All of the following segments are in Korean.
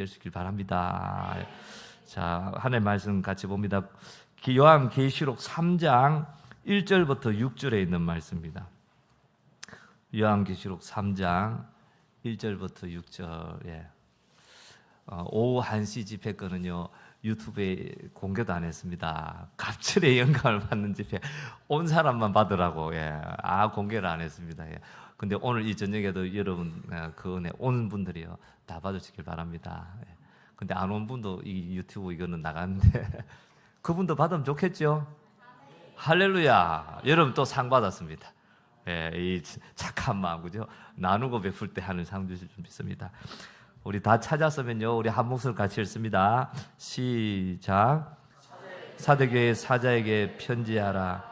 되시길 바랍니다. 자, 하나님의 말씀 같이 봅니다. 요한계시록 3장 1절부터 6절에 있는 말씀입니다. 요한계시록 3장 1절부터 6절. 오후 1시 집회 거는요 유튜브에 공개도 안 했습니다. 갑절의 영감을 받는 집회 온 사람만 받으라고 공개를 안 했습니다. 근데 오늘 이 저녁에도 여러분 그 은혜 온 분들이요 다 받으시길 바랍니다. 근데 안 온 분도 이 유튜브 이거는 나갔는데 그분도 받으면 좋겠죠? 할렐루야. 여러분 또 상 받았습니다. 이 착한 마음, 그죠? 나누고 베풀 때 하는 상 주실 줄 믿습니다. 우리 다 찾았으면요 우리 한 목소리 같이 읽습니다. 시작. 사대교회 사자에게 편지하라.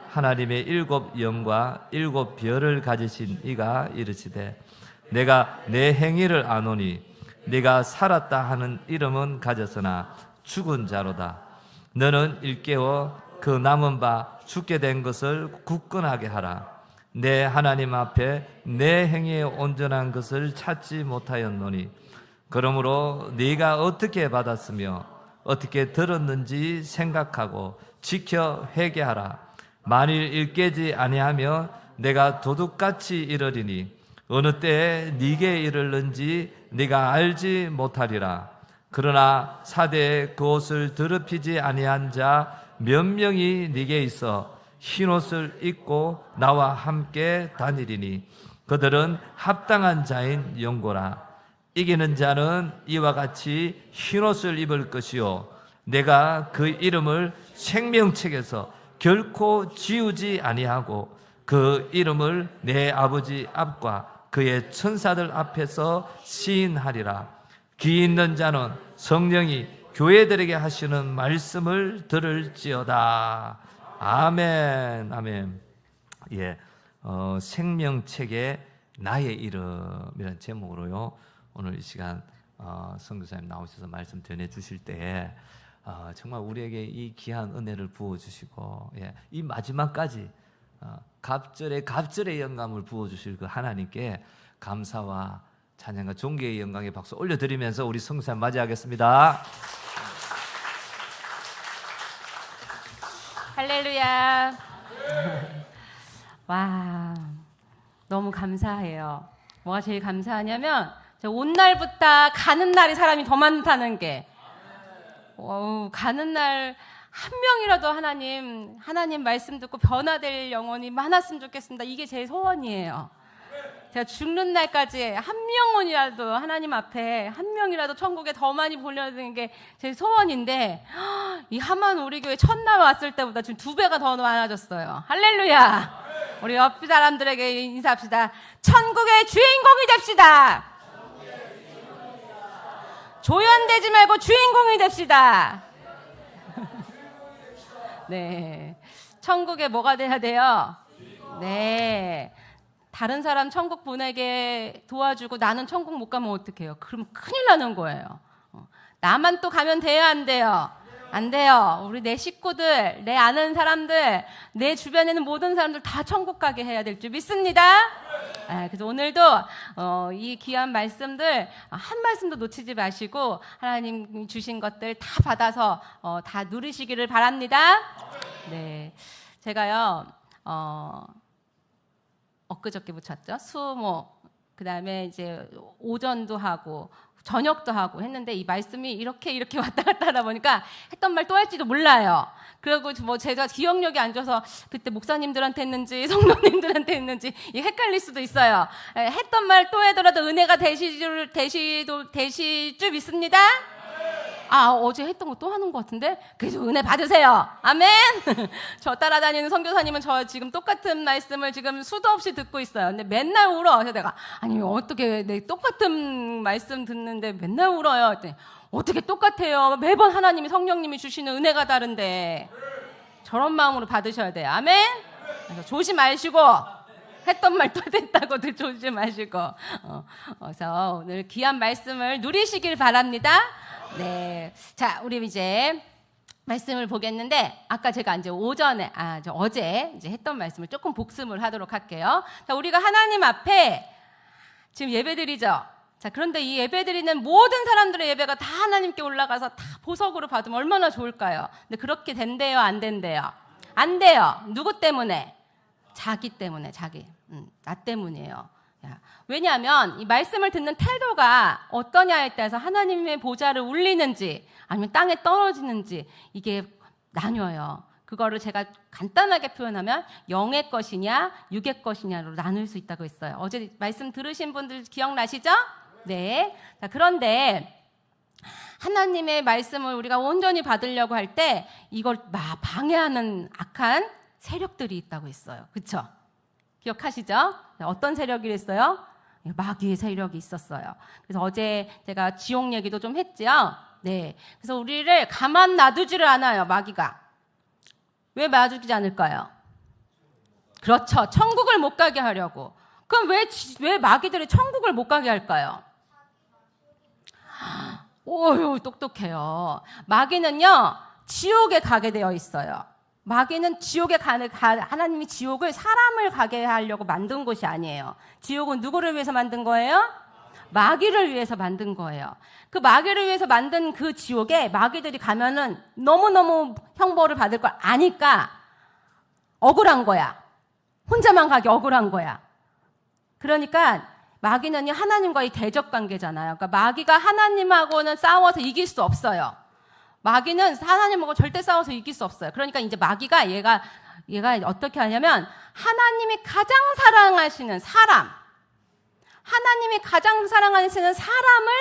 하나님의 7 영과 7 별을 가지신 이가 이르시되 내가 내 행위를 아노니 네가 살았다 하는 이름은 가졌으나 죽은 자로다. 너는 일깨워 그 남은 바 죽게 된 것을 굳건하게 하라. 내 하나님 앞에 내 행위에 온전한 것을 찾지 못하였노니 그러므로 네가 어떻게 받았으며 어떻게 들었는지 생각하고 지켜 회개하라. 만일 일깨지 아니하며 내가 도둑같이 이르리니 어느 때에 네게 이르는지 네가 알지 못하리라. 그러나 사대에 그 옷을 더럽히지 아니한 자 몇 명이 네게 있어 흰옷을 입고 나와 함께 다니리니 그들은 합당한 자인 영고라. 이기는 자는 이와 같이 흰옷을 입을 것이요 내가 그 이름을 생명책에서 결코 지우지 아니하고 그 이름을 내 아버지 앞과 그의 천사들 앞에서 시인하리라. 귀 있는 자는 성령이 교회들에게 하시는 말씀을 들을지어다. 아멘. 아멘. 생명책에 나의 이름이라는 제목으로요 오늘 이 시간 선교사님 나오셔서 말씀 전해 주실 때에 정말 우리에게 이 귀한 은혜를 부어주시고 이 마지막까지 갑절의 영감을 부어주실 그 하나님께 감사와 찬양과 존귀의 영광의 박수 올려드리면서 우리 성교사님 맞이하겠습니다. 할렐루야. 와, 너무 감사해요. 뭐가 제일 감사하냐면 온 날보다 가는 날이 사람이 더 많다는 게 가는 날 한 명이라도 하나님 말씀 듣고 변화될 영혼이 많았으면 좋겠습니다. 이게 제 소원이에요. 제가 죽는 날까지 한 명이라도 하나님 앞에 한 명이라도 천국에 더 많이 보내는 게 제 소원인데 이 하만 우리 교회 첫날 왔을 때보다 지금 2배가 더 많아졌어요. 할렐루야. 우리 옆 사람들에게 인사합시다. 천국의 주인공이 됩시다. 조연되지 말고 주인공이 됩시다. 네, 천국에 뭐가 돼야 돼요? 네, 다른 사람 천국 보내게 도와주고 나는 천국 못 가면 어떡해요? 그럼 큰일 나는 거예요. 나만 또 가면 돼요, 안 돼요? 안 돼요. 우리 내 식구들, 내 아는 사람들, 내 주변에 있는 모든 사람들 다 천국 가게 해야 될 줄 믿습니다. 그래서 오늘도 이 귀한 말씀들 한 말씀도 놓치지 마시고 하나님 주신 것들 다 받아서 다 누리시기를 바랍니다. 네, 제가요 엊그저께 붙였죠. 수목, 그 다음에 이제 오전도 하고 저녁도 하고 했는데 이 말씀이 이렇게 왔다 갔다 하다 보니까 했던 말 또 할지도 몰라요. 그리고 뭐 제가 기억력이 안 좋아서 그때 목사님들한테 했는지 성도님들한테 했는지 헷갈릴 수도 있어요. 했던 말 또 하더라도 은혜가 되실 줄 믿습니다. 어제 했던 거 또 하는 것 같은데 그래서 은혜 받으세요. 아멘. 저 따라다니는 선교사님은 저 지금 똑같은 말씀을 지금 수도 없이 듣고 있어요. 근데 맨날 울어. 그래서 내가 아니 어떻게 내 똑같은 말씀 듣는데 맨날 울어요. 그랬더니 어떻게 똑같아요. 매번 하나님이 성령님이 주시는 은혜가 다른데 저런 마음으로 받으셔야 돼요. 아멘. 그래서 조심하시고 했던 말 또 됐다고 조심하시고 그래서 오늘 귀한 말씀을 누리시길 바랍니다. 네, 자, 우리 이제 말씀을 보겠는데 아까 제가 이제 오전에 어제 이제 했던 말씀을 조금 복습을 하도록 할게요. 자, 우리가 하나님 앞에 지금 예배드리죠. 자, 그런데 이 예배드리는 모든 사람들의 예배가 다 하나님께 올라가서 다 보석으로 받으면 얼마나 좋을까요? 근데 그렇게 된대요, 안 된대요? 안 돼요. 누구 때문에? 자기 때문에, 자기. 나 때문이에요. 왜냐하면 이 말씀을 듣는 태도가 어떠냐에 따라서 하나님의 보좌를 울리는지 아니면 땅에 떨어지는지 이게 나뉘어요. 그거를 제가 간단하게 표현하면 영의 것이냐 육의 것이냐로 나눌 수 있다고 했어요. 어제 말씀 들으신 분들 기억나시죠? 네. 자, 그런데 하나님의 말씀을 우리가 온전히 받으려고 할 때 이걸 방해하는 악한 세력들이 있다고 했어요. 그렇죠? 기억하시죠? 어떤 세력이 있어요? 마귀의 세력이 있었어요. 그래서 어제 제가 지옥 얘기도 좀 했죠? 네. 그래서 우리를 가만 놔두지를 않아요, 마귀가. 왜 놔두지 않을까요? 그렇죠. 천국을 못 가게 하려고. 그럼 왜 마귀들이 천국을 못 가게 할까요? 오유, 똑똑해요. 마귀는요, 지옥에 가게 되어 있어요. 마귀는 지옥에 하나님이 지옥을 사람을 가게 하려고 만든 곳이 아니에요. 지옥은 누구를 위해서 만든 거예요? 마귀를 위해서 만든 거예요. 그 마귀를 위해서 만든 그 지옥에 마귀들이 가면은 너무너무 형벌을 받을 걸 아니까 억울한 거야. 혼자만 가기 억울한 거야. 그러니까 마귀는요, 하나님과의 대적 관계잖아요. 그러니까 마귀가 하나님하고는 싸워서 이길 수 없어요. 마귀는 하나님하고 절대 싸워서 이길 수 없어요. 그러니까 이제 마귀가 얘가 어떻게 하냐면 하나님이 가장 사랑하시는 사람, 하나님이 가장 사랑하시는 사람을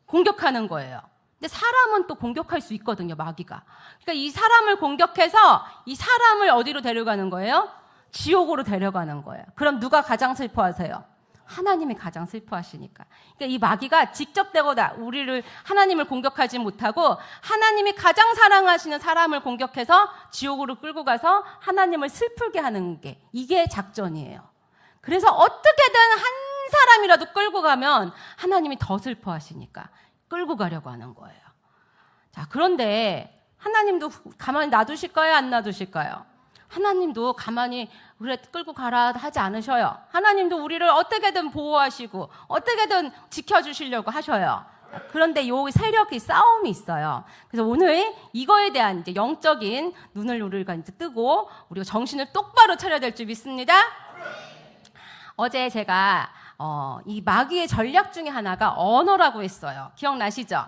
공격하는 거예요. 근데 사람은 또 공격할 수 있거든요, 마귀가. 그러니까 이 사람을 공격해서 이 사람을 어디로 데려가는 거예요? 지옥으로 데려가는 거예요. 그럼 누가 가장 슬퍼하세요? 하나님이 가장 슬퍼하시니까. 그러니까 이 마귀가 직접되거나 우리를 하나님을 공격하지 못하고 하나님이 가장 사랑하시는 사람을 공격해서 지옥으로 끌고 가서 하나님을 슬프게 하는 게 이게 작전이에요. 그래서 어떻게든 한 사람이라도 끌고 가면 하나님이 더 슬퍼하시니까 끌고 가려고 하는 거예요. 자, 그런데 하나님도 가만히 놔두실까요? 안 놔두실까요? 하나님도 가만히 우리 끌고 가라 하지 않으셔요. 하나님도 우리를 어떻게든 보호하시고 어떻게든 지켜주시려고 하셔요. 그런데 요 세력이 싸움이 있어요. 그래서 오늘 이거에 대한 이제 영적인 눈을 우리가 이제 뜨고 우리가 정신을 똑바로 차려야 될 줄 믿습니다. 어제 제가 이 마귀의 전략 중에 하나가 언어라고 했어요. 기억나시죠?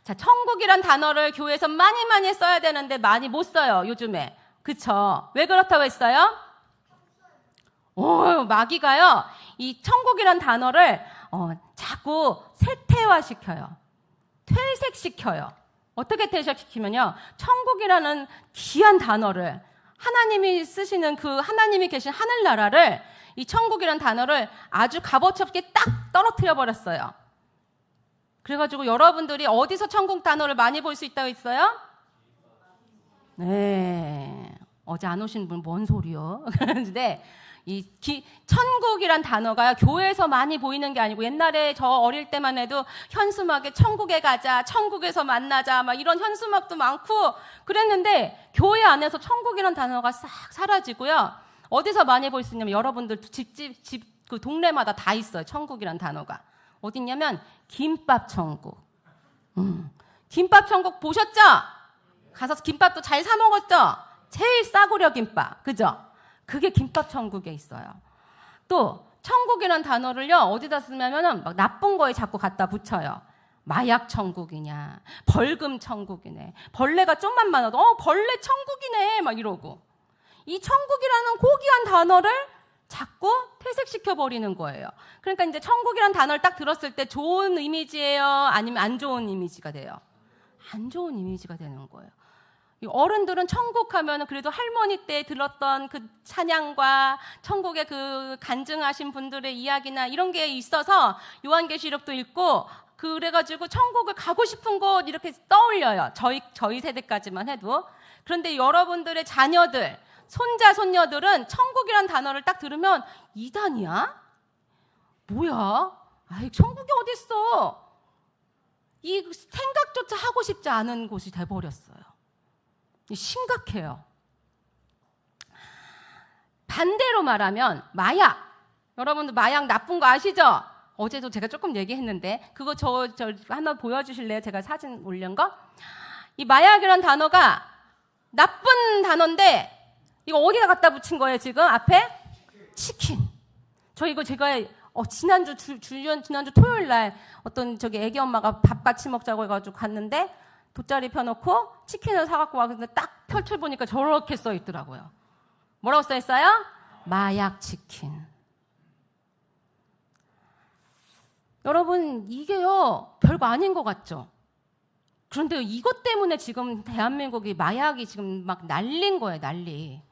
자, 천국이란 단어를 교회에서 많이 써야 되는데 많이 못 써요, 요즘에. 그쵸? 왜 그렇다고 했어요? 마귀가요, 이 천국이란 단어를 자꾸 세태화시켜요. 퇴색시켜요. 어떻게 퇴색시키면요, 천국이라는 귀한 단어를 하나님이 쓰시는 그 하나님이 계신 하늘나라를 이 천국이란 단어를 아주 값어치 없게 딱 떨어뜨려 버렸어요. 그래가지고 여러분들이 어디서 천국 단어를 많이 볼 수 있다고 했어요? 네. 어제 안 오신 분 뭔 소리요? 그런데 이 천국이란 단어가 교회에서 많이 보이는 게 아니고 옛날에 저 어릴 때만 해도 현수막에 천국에 가자, 천국에서 만나자 막 이런 현수막도 많고 그랬는데 교회 안에서 천국이란 단어가 싹 사라지고요. 어디서 많이 볼 수 있냐면 여러분들 집 그 동네마다 다 있어요. 천국이란 단어가. 어디 있냐면 김밥 천국. 김밥 천국 보셨죠? 가서 김밥도 잘 사 먹었죠? 제일 싸구려 김밥. 그죠? 그게 김밥 천국에 있어요. 또 천국이란 단어를요, 어디다 쓰냐면은 막 나쁜 거에 자꾸 갖다 붙여요. 마약 천국이냐, 벌금 천국이네. 벌레가 좀만 많아도 벌레 천국이네 막 이러고. 이 천국이라는 고귀한 단어를 자꾸 퇴색시켜 버리는 거예요. 그러니까 이제 천국이란 단어를 딱 들었을 때 좋은 이미지예요? 아니면 안 좋은 이미지가 돼요? 안 좋은 이미지가 되는 거예요. 어른들은 천국 하면 그래도 할머니 때 들었던 그 찬양과 천국의 그 간증하신 분들의 이야기나 이런 게 있어서 요한계시록도 읽고 그래가지고 천국을 가고 싶은 곳 이렇게 떠올려요. 저희 세대까지만 해도. 그런데 여러분들의 자녀들, 손자, 손녀들은 천국이란 단어를 딱 들으면 이단이야? 뭐야? 아이, 천국이 어딨어? 이 생각조차 하고 싶지 않은 곳이 돼버렸어요. 심각해요. 반대로 말하면 마약. 여러분들 마약 나쁜 거 아시죠? 어제도 제가 조금 얘기했는데 그거 저 하나 보여주실래요? 제가 사진 올린 거. 이 마약이란 단어가 나쁜 단어인데 이거 어디다 갖다 붙인 거예요 지금 앞에? 치킨. 저 이거 제가 지난주 토요일 날 어떤 저기 애기 엄마가 밥 같이 먹자고 해가지고 갔는데 돗자리 펴놓고 치킨을 사갖고 와. 근데 딱 펼쳐보니까 저렇게 써 있더라고요. 뭐라고 써 있어요? 마약 치킨. 여러분 이게요 별거 아닌 것 같죠? 그런데 이것 때문에 지금 대한민국이 마약이 지금 막 날린 거예요, 난리.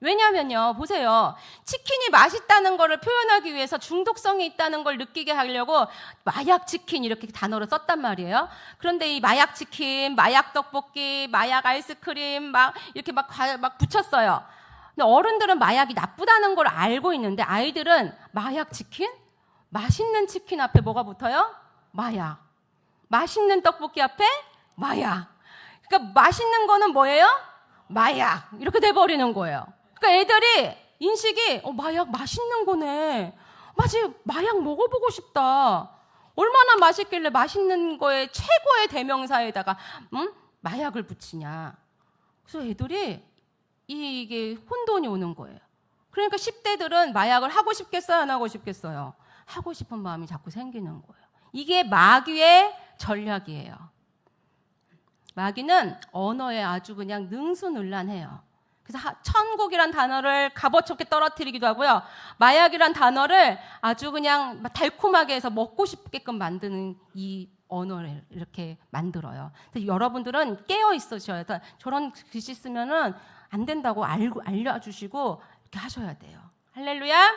왜냐면요, 보세요. 치킨이 맛있다는 거를 표현하기 위해서 중독성이 있다는 걸 느끼게 하려고 마약 치킨 이렇게 단어를 썼단 말이에요. 그런데 이 마약 치킨, 마약 떡볶이, 마약 아이스크림 막 이렇게 막 붙였어요. 근데 어른들은 마약이 나쁘다는 걸 알고 있는데 아이들은 마약 치킨? 맛있는 치킨 앞에 뭐가 붙어요? 마약. 맛있는 떡볶이 앞에 마약. 그러니까 맛있는 거는 뭐예요? 마약. 이렇게 돼버리는 거예요. 그러니까 애들이 인식이 마약 맛있는 거네. 맞아, 마약 먹어보고 싶다. 얼마나 맛있길래 맛있는 거에 최고의 대명사에다가 마약을 붙이냐. 그래서 애들이 이게 혼돈이 오는 거예요. 그러니까 10대들은 마약을 하고 싶겠어요? 안 하고 싶겠어요? 하고 싶은 마음이 자꾸 생기는 거예요. 이게 마귀의 전략이에요. 마귀는 언어에 아주 그냥 능수능란해요. 그래서 천국이란 단어를 값어치게 떨어뜨리기도 하고요. 마약이란 단어를 아주 그냥 달콤하게 해서 먹고 싶게끔 만드는 이 언어를 이렇게 만들어요. 그래서 여러분들은 깨어 있으셔야 돼요. 저런 글씨 쓰면은 안 된다고 알려주시고 이렇게 하셔야 돼요. 할렐루야.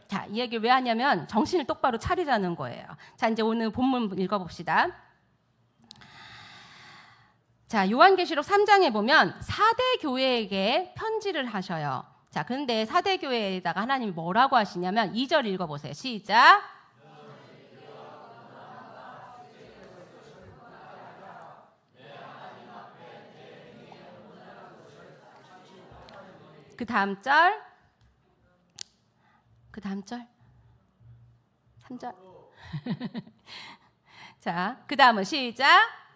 자, 이 얘기를 왜 하냐면 정신을 똑바로 차리자는 거예요. 자, 이제 오늘 본문 읽어봅시다. 자, 요한계시록 3장에 보면 4대 교회에게 편지를 하셔요. 자, 그런데 4대 교회에다가 하나님이 뭐라고 하시냐면 2절 읽어보세요. 시작. 그 다음 절. 그 다음 절. 3절. 자, 그 다음은 시작.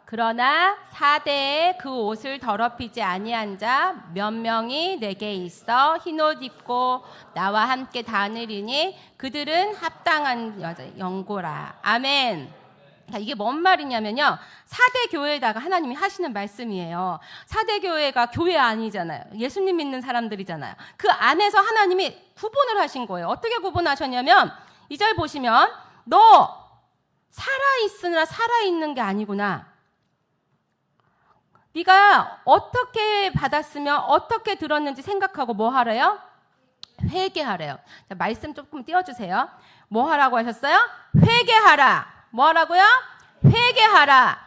그러나 4대에 그 옷을 더럽히지 아니한 자 몇 명이 내게 있어 흰옷 입고 나와 함께 다니리니 그들은 합당한 영고라. 아멘. 자, 이게 뭔 말이냐면요. 4대 교회에다가 하나님이 하시는 말씀이에요. 4대 교회가 교회 아니잖아요. 예수님 믿는 사람들이잖아요. 그 안에서 하나님이 구분을 하신 거예요. 어떻게 구분하셨냐면 2절 보시면 너 살아있으나 살아있는 게 아니구나. 네가 어떻게 받았으면 어떻게 들었는지 생각하고 뭐 하래요? 회개하래요. 자, 말씀 조금 띄워주세요. 뭐 하라고 하셨어요? 회개하라. 뭐 하라고요? 회개하라.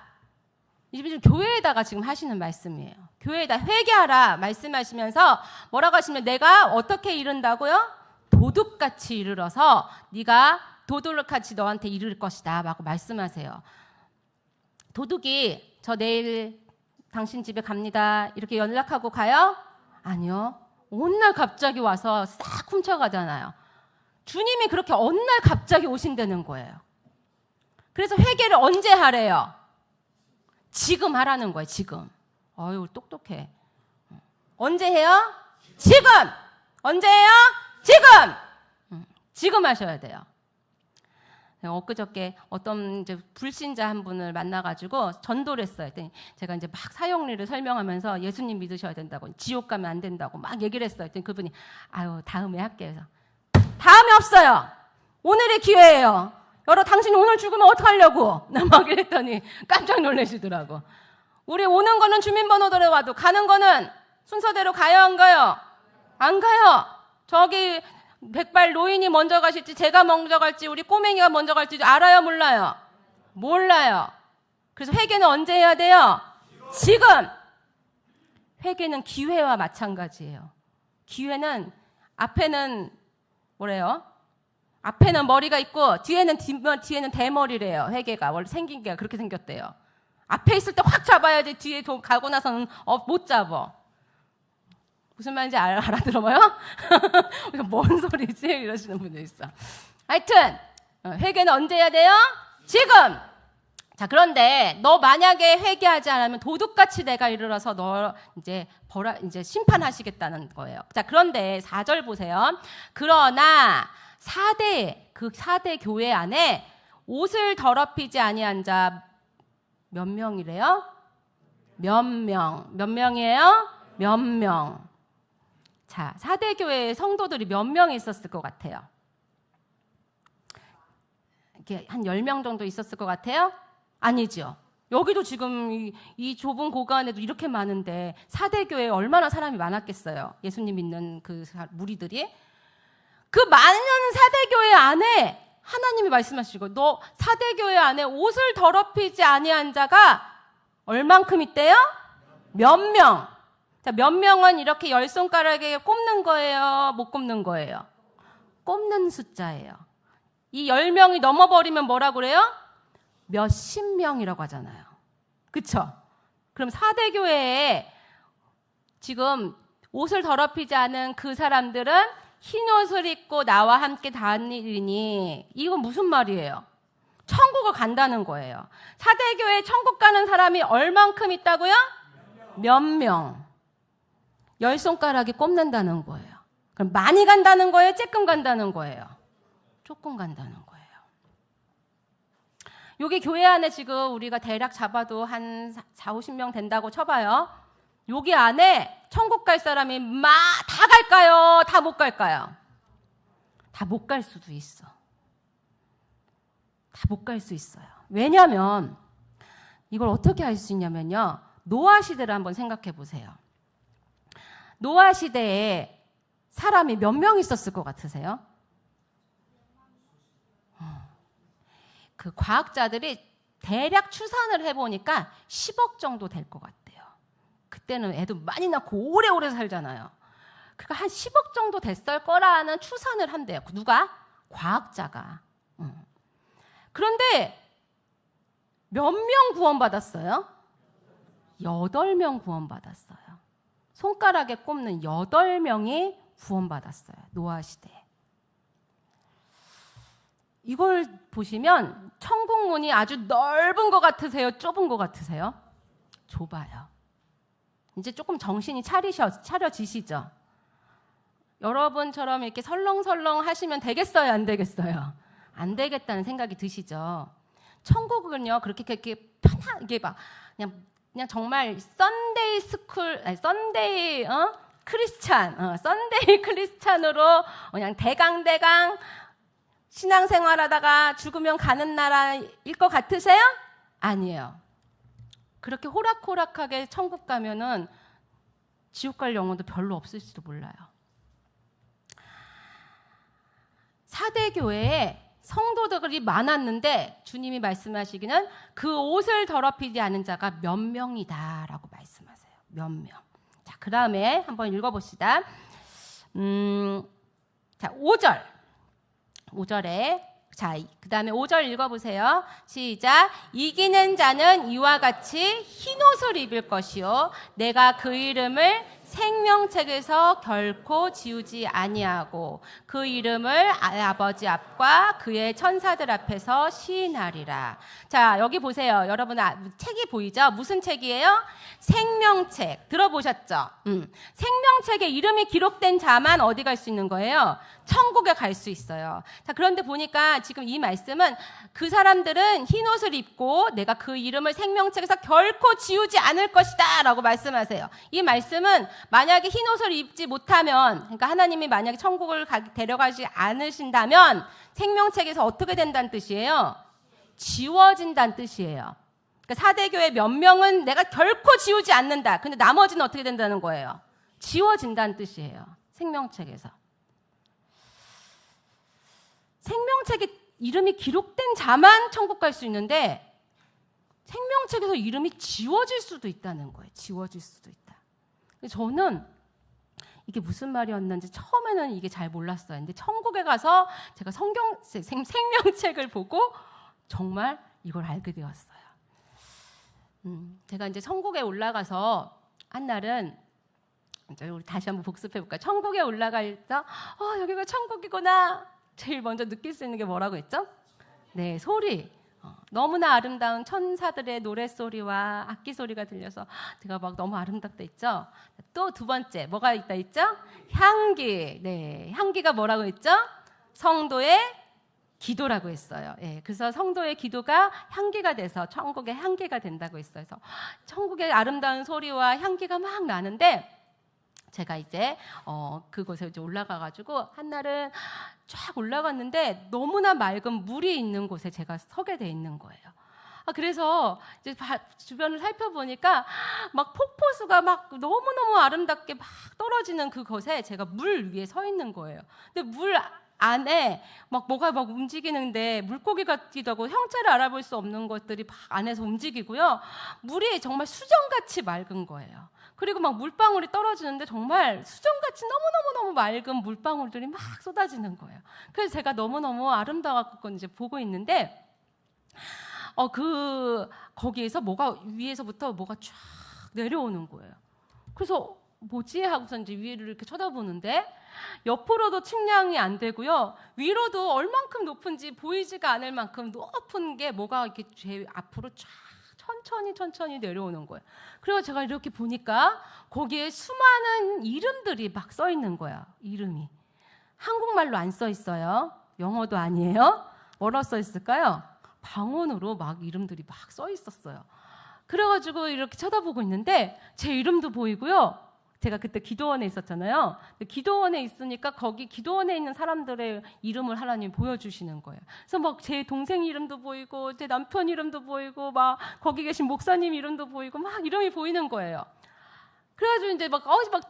지금 교회에다가 지금 하시는 말씀이에요. 교회에다 회개하라 말씀하시면서 뭐라고 하시면 내가 어떻게 이른다고요? 도둑같이 이르러서 네가 도둑같이 너한테 이를 것이다 라고 말씀하세요. 도둑이 저 내일 당신 집에 갑니다 이렇게 연락하고 가요? 아니요. 어느 날 갑자기 와서 싹 훔쳐가잖아요. 주님이 그렇게 어느 날 갑자기 오신다는 거예요. 그래서 회개를 언제 하래요? 지금 하라는 거예요. 지금. 어휴, 똑똑해. 언제 해요? 지금. 언제 해요? 지금. 지금 하셔야 돼요. 엊그저께 어떤 이제 불신자 한 분을 만나가지고 전도를 했어요. 제가 이제 막 사용리를 설명하면서 예수님 믿으셔야 된다고, 지옥 가면 안 된다고 막 얘기를 했어요. 그분이 아유 다음에 할게요. 그래서 다음에 없어요. 오늘의 기회예요. 당신이 오늘 죽으면 어떡하려고? 나 막 이랬더니 깜짝 놀라시더라고. 우리 오는 거는 주민번호대로 와도 가는 거는 순서대로 가요, 안 가요? 안 가요. 저기 백발 노인이 먼저 가실지 제가 먼저 갈지 우리 꼬맹이가 먼저 갈지 알아요, 몰라요? 몰라요. 그래서 회개는 언제 해야 돼요? 지금. 회개는 기회와 마찬가지예요. 기회는 앞에는 뭐래요? 앞에는 머리가 있고 뒤에는 대머리래요. 회개가 원래 생긴 게 그렇게 생겼대요. 앞에 있을 때 확 잡아야지 뒤에 가고 나서는 못 잡아. 무슨 말인지 알아들어봐요? 뭔 소리지? 이러시는 분들 있어. 하여튼 회개는 언제 해야 돼요? 지금. 자, 그런데 너 만약에 회개하지 않으면 도둑같이 내가 이르러서 너 이제 심판하시겠다는 거예요. 자, 그런데 4절 보세요. 그러나 4대 교회 안에 옷을 더럽히지 아니한 자 몇 명이래요? 몇 명. 몇 명이에요? 몇 명. 자, 4대 교회에 성도들이 몇 명 있었을 것 같아요? 이렇게 한 10명 정도 있었을 것 같아요? 아니죠. 여기도 지금 이 좁은 공간에도 이렇게 많은데 4대 교회에 얼마나 사람이 많았겠어요? 예수님 믿는 그 무리들이. 그 많은 4대 교회 안에 하나님이 말씀하시고 너 4대 교회 안에 옷을 더럽히지 아니한 자가 얼만큼 있대요? 몇 명. 자, 몇 명은 이렇게 10손가락에 꼽는 거예요? 못 꼽는 거예요? 꼽는 숫자예요. 이 10명이 넘어버리면 뭐라고 그래요? 몇십 명이라고 하잖아요. 그쵸? 그럼 4대 교회에 지금 옷을 더럽히지 않은 그 사람들은 흰 옷을 입고 나와 함께 다니니 이건 무슨 말이에요? 천국을 간다는 거예요. 4대 교회에 천국 가는 사람이 얼만큼 있다고요? 몇 명. 10손가락이 꼽는다는 거예요. 그럼 많이 간다는 거예요? 조금 간다는 거예요? 조금 간다는 거예요. 여기 교회 안에 지금 우리가 대략 잡아도 한 4, 50명 된다고 쳐봐요. 여기 안에 천국 갈 사람이 다 갈까요? 다 못 갈까요? 다 못 갈 수도 있어. 다 못 갈 수 있어요. 왜냐하면 이걸 어떻게 알 수 있냐면요. 노아 시대를 한번 생각해 보세요. 노아 시대에 사람이 몇 명 있었을 것 같으세요? 그 과학자들이 대략 추산을 해보니까 10억 정도 될 것 같대요. 그때는 애도 많이 낳고 오래오래 살잖아요. 그러니까 한 10억 정도 됐을 거라는 추산을 한대요. 누가? 과학자가. 그런데 몇 명 구원받았어요? 8명 구원받았어요. 손가락에 꼽는 8명이 구원받았어요. 노아 시대에. 이걸 보시면 천국 문이 아주 넓은 것 같으세요? 좁은 것 같으세요? 좁아요. 이제 조금 정신이 차려지시죠? 여러분처럼 이렇게 설렁설렁 하시면 되겠어요? 안 되겠어요? 안 되겠다는 생각이 드시죠? 천국은요, 그렇게 편하게 그냥 정말 썬데이 스쿨, 아니, 썬데이, 크리스찬, 썬데이 크리스찬으로 그냥 대강 신앙생활 하다가 죽으면 가는 나라일 것 같으세요? 아니에요. 그렇게 호락호락하게 천국 가면은 지옥 갈 영혼도 별로 없을지도 몰라요. 4대 교회에 성도들이 많았는데 주님이 말씀하시기는 그 옷을 더럽히지 않은 자가 몇 명이다라고 말씀하세요. 몇 명. 자, 그 다음에 한번 읽어봅시다. 자, 5절에 자, 그 다음에 5절 읽어보세요. 시작. 이기는 자는 이와 같이 흰옷을 입을 것이요 내가 그 이름을 생명책에서 결코 지우지 아니하고 그 이름을 아버지 앞과 그의 천사들 앞에서 시인하리라. 자, 여기 보세요. 여러분, 책이 보이죠? 무슨 책이에요? 생명책. 들어보셨죠? 생명책에 이름이 기록된 자만 어디 갈 수 있는 거예요? 천국에 갈 수 있어요. 자, 그런데 보니까 지금 이 말씀은 그 사람들은 흰옷을 입고 내가 그 이름을 생명책에서 결코 지우지 않을 것이다 라고 말씀하세요. 이 말씀은 만약에 흰옷을 입지 못하면, 그러니까 하나님이 만약에 천국을 데려가지 않으신다면 생명책에서 어떻게 된다는 뜻이에요? 지워진다는 뜻이에요. 그러니까 4대 교회 몇 명은 내가 결코 지우지 않는다. 근데 나머지는 어떻게 된다는 거예요? 지워진다는 뜻이에요. 생명책에서. 생명책에 이름이 기록된 자만 천국 갈 수 있는데 생명책에서 이름이 지워질 수도 있다는 거예요. 지워질 수도 있다. 저는 이게 무슨 말이었는지 처음에는 이게 잘 몰랐어요. 근데 천국에 가서 제가 생명책을 보고 정말 이걸 알게 되었어요. 제가 이제 천국에 올라가서 한 날은 우리 다시 한번 복습해 볼까요? 천국에 올라갈 때 여기가 천국이구나. 제일 먼저 느낄 수 있는 게 뭐라고 했죠? 네, 소리. 너무나 아름다운 천사들의 노랫소리와 악기 소리가 들려서 제가 막 너무 아름답다 했죠. 또 두 번째 뭐가 있다 했죠? 향기. 네, 향기가 뭐라고 했죠? 성도의 기도라고 했어요. 예, 그래서 성도의 기도가 향기가 돼서 천국의 향기가 된다고 했어요. 그래서 천국의 아름다운 소리와 향기가 막 나는데 제가 이제 그곳에 이제 올라가가지고 한 날은 쫙 올라갔는데 너무나 맑은 물이 있는 곳에 제가 서게 돼 있는 거예요. 그래서 이제 주변을 살펴보니까 막 폭포수가 막 너무너무 아름답게 막 떨어지는 그곳에 제가 물 위에 서 있는 거예요. 근데 물 안에 막 뭐가 막 움직이는데 물고기 같기도 하고 형체를 알아볼 수 없는 것들이 막 안에서 움직이고요. 물이 정말 수정같이 맑은 거예요. 그리고 막 물방울이 떨어지는데 정말 수정같이 너무너무 맑은 물방울들이 막 쏟아지는 거예요. 그래서 제가 너무너무 아름다워갖고 이제 보고 있는데 거기에서 뭐가 위에서부터 뭐가 쫙 내려오는 거예요. 그래서 뭐지 하고서 이제 위를 이렇게 쳐다보는데 옆으로도 측량이 안 되고요. 위로도 얼만큼 높은지 보이지가 않을 만큼 높은 게 뭐가 이렇게 제 앞으로 쫙 천천히 내려오는 거예요. 그리고 제가 이렇게 보니까 거기에 수많은 이름들이 막 써 있는 거예요. 이름이 한국말로 안 써 있어요. 영어도 아니에요. 뭐로 써 있을까요? 방언으로 막 이름들이 막 써 있었어요. 그래가지고 이렇게 쳐다보고 있는데 제 이름도 보이고요. 제가 그때 기도원에 있었잖아요. 기도원에 있으니까 거기 기도원에 있는 사람들의 이름을 하나님 보여주시는 거예요. 그래서 막 제 동생 이름도 보이고 제 남편 이름도 보이고 막 거기 계신 목사님 이름도 보이고 막 이름이 보이는 거예요. 그래가지고 이제 막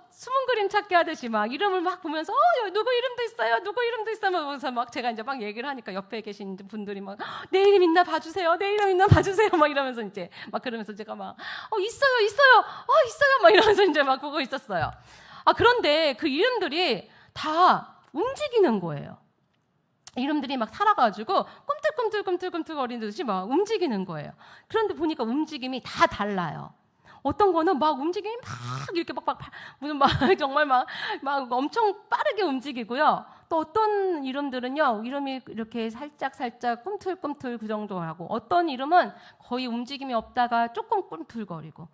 숨은 그림 찾기 하듯이 막 이름을 막 보면서 누구 이름도 있어요, 누구 이름도 있어요. 그래서 막 제가 이제 막 얘기를 하니까 옆에 계신 분들이 막 내 이름 있나 봐주세요, 내 이름 있나 봐주세요, 막 이러면서 이제 막 그러면서 제가 막 있어요, 막 이러면서 이제 막 보고 있었어요. 그런데 그 이름들이 다 움직이는 거예요. 이름들이 막 살아가지고 꿈틀꿈틀 거리듯이 막 움직이는 거예요. 그런데 보니까 움직임이 다 달라요. 어떤 거는 막 움직임이 막 이렇게 무슨 막 정말 막 엄청 빠르게 움직이고요. 또 어떤 이름들은요, 이름이 이렇게 살짝 꿈틀꿈틀 그 정도 하고, 어떤 이름은 거의 움직임이 없다가 조금 꿈틀거리고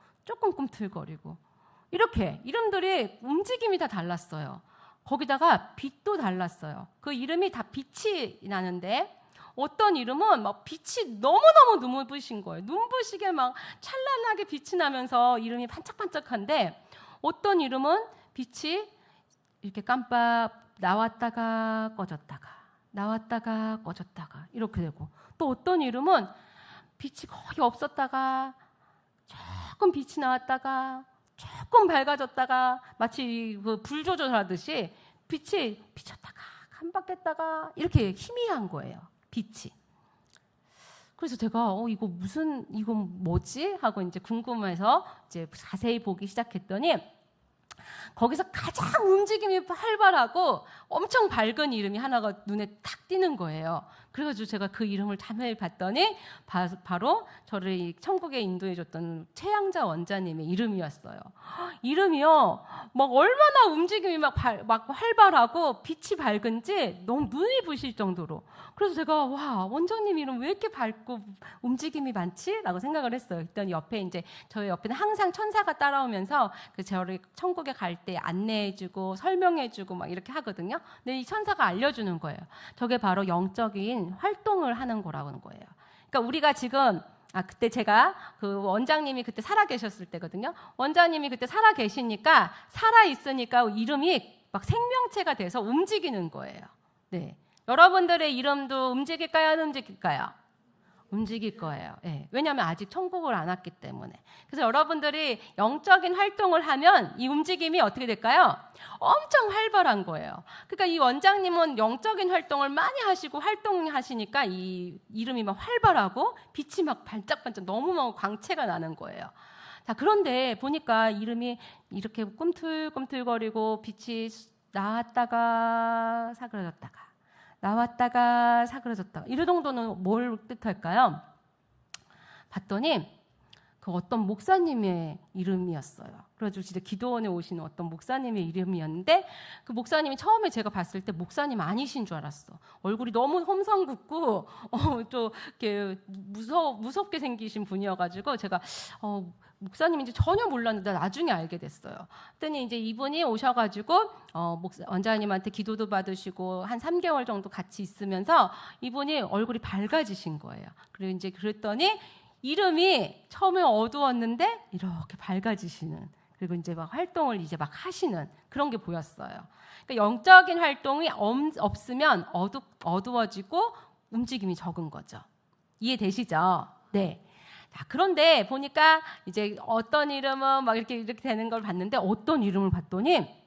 이렇게 이름들이 움직임이 다 달랐어요. 거기다가 빛도 달랐어요. 그 이름이 다 빛이 나는데 어떤 이름은 막 빛이 너무너무 눈부신 거예요. 눈부시게 막 찬란하게 빛이 나면서 이름이 반짝반짝한데 어떤 이름은 빛이 이렇게 깜빡 나왔다가 꺼졌다가 이렇게 되고, 또 어떤 이름은 빛이 거의 없었다가 조금 빛이 나왔다가 조금 밝아졌다가 마치 그 불 조절하듯이 빛이 비쳤다가 깜빡했다가 이렇게 희미한 거예요. 빛이. 그래서 제가 이건 뭐지 하고 이제 궁금해서 이제 자세히 보기 시작했더니 거기서 가장 움직임이 활발하고 엄청 밝은 이름이 하나가 눈에 탁 띄는 거예요. 그래가지고 제가 그 이름을 자세히 봤더니 바로 저를 이 천국에 인도해줬던 최양자 원자님의 이름이었어요. 이름이요, 막 얼마나 움직임이 막 활발하고 빛이 밝은지 너무 눈이 부실 정도로. 그래서 제가 원장님 이름 왜 이렇게 밝고 움직임이 많지? 라고 생각을 했어요. 그랬더니 저희 옆에는 항상 천사가 따라오면서 저를 천국에 갈 때 안내해주고 설명해주고 막 이렇게 하거든요. 근데 이 천사가 알려주는 거예요. 저게 바로 영적인 활동을 하는 거라는 거예요. 그러니까 우리가 지금 그때 제가 그 원장님이 그때 살아 계셨을 때거든요. 원장님이 그때 살아 계시니까 살아 있으니까 이름이 막 생명체가 돼서 움직이는 거예요. 네. 여러분들의 이름도 움직일까요? 안 움직일까요? 움직일 거예요. 네. 왜냐하면 아직 천국을 안 왔기 때문에. 그래서 여러분들이 영적인 활동을 하면 이 움직임이 어떻게 될까요? 엄청 활발한 거예요. 그러니까 이 원장님은 영적인 활동을 많이 하시고 활동하시니까 이 이름이 막 활발하고 빛이 막 반짝반짝 너무너무 광채가 나는 거예요. 자, 그런데 보니까 이름이 이렇게 꿈틀꿈틀거리고 빛이 나왔다가 사그라졌다가 나왔다가 사그라졌다가 이 정도는 뭘 뜻할까요? 봤더니 그 어떤 목사님의 이름이었어요. 그래가지고 진짜 기도원에 오시는 어떤 목사님의 이름이었는데 그 목사님이 처음에 제가 봤을 때 목사님 아니신 줄 알았어. 얼굴이 너무 험상궂고 좀 이렇게 무섭게 생기신 분이어가지고 제가 목사님인지 전혀 몰랐는데 나중에 알게 됐어요. 그랬더니 이제 이분이 오셔가지고 원장님한테 기도도 받으시고 한 3개월 정도 같이 있으면서 이분이 얼굴이 밝아지신 거예요. 그리고 이제 그랬더니 이름이 처음에 어두웠는데 이렇게 밝아지시는, 그리고 이제 막 활동을 이제 막 하시는 그런 게 보였어요. 그러니까 영적인 활동이 없으면 어두워지고 움직임이 적은 거죠. 이해되시죠? 네. 자, 그런데 보니까 이제 어떤 이름은 막 이렇게 되는 걸 봤는데 어떤 이름을 봤더니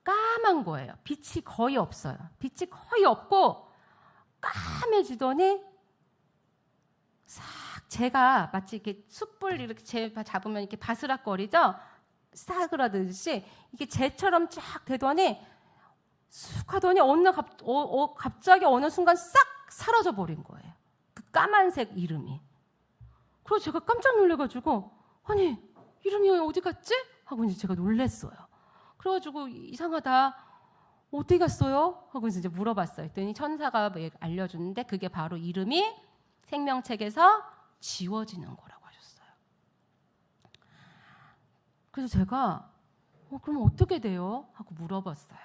까만 거예요. 빛이 거의 없어요. 빛이 거의 없고 까매지더니 제가 마치 이렇게 숯불 이렇게 잡으면 이렇게 바스락거리죠? 싸그라듯이 이게 재처럼 쫙 되더니 쑥 하더니 갑자기 어느 순간 싹 사라져 버린 거예요. 그 까만색 이름이. 그래서 제가 깜짝 놀래가지고 아니 이름이 어디 갔지? 하고 이제 제가 놀랬어요. 그래가지고 이상하다. 어디 갔어요? 하고 이제 물어봤어요. 했더니 천사가 알려주는데 그게 바로 이름이 생명책에서 지워지는 거라고 하셨어요. 그래서 제가 그럼 어떻게 돼요? 하고 물어봤어요.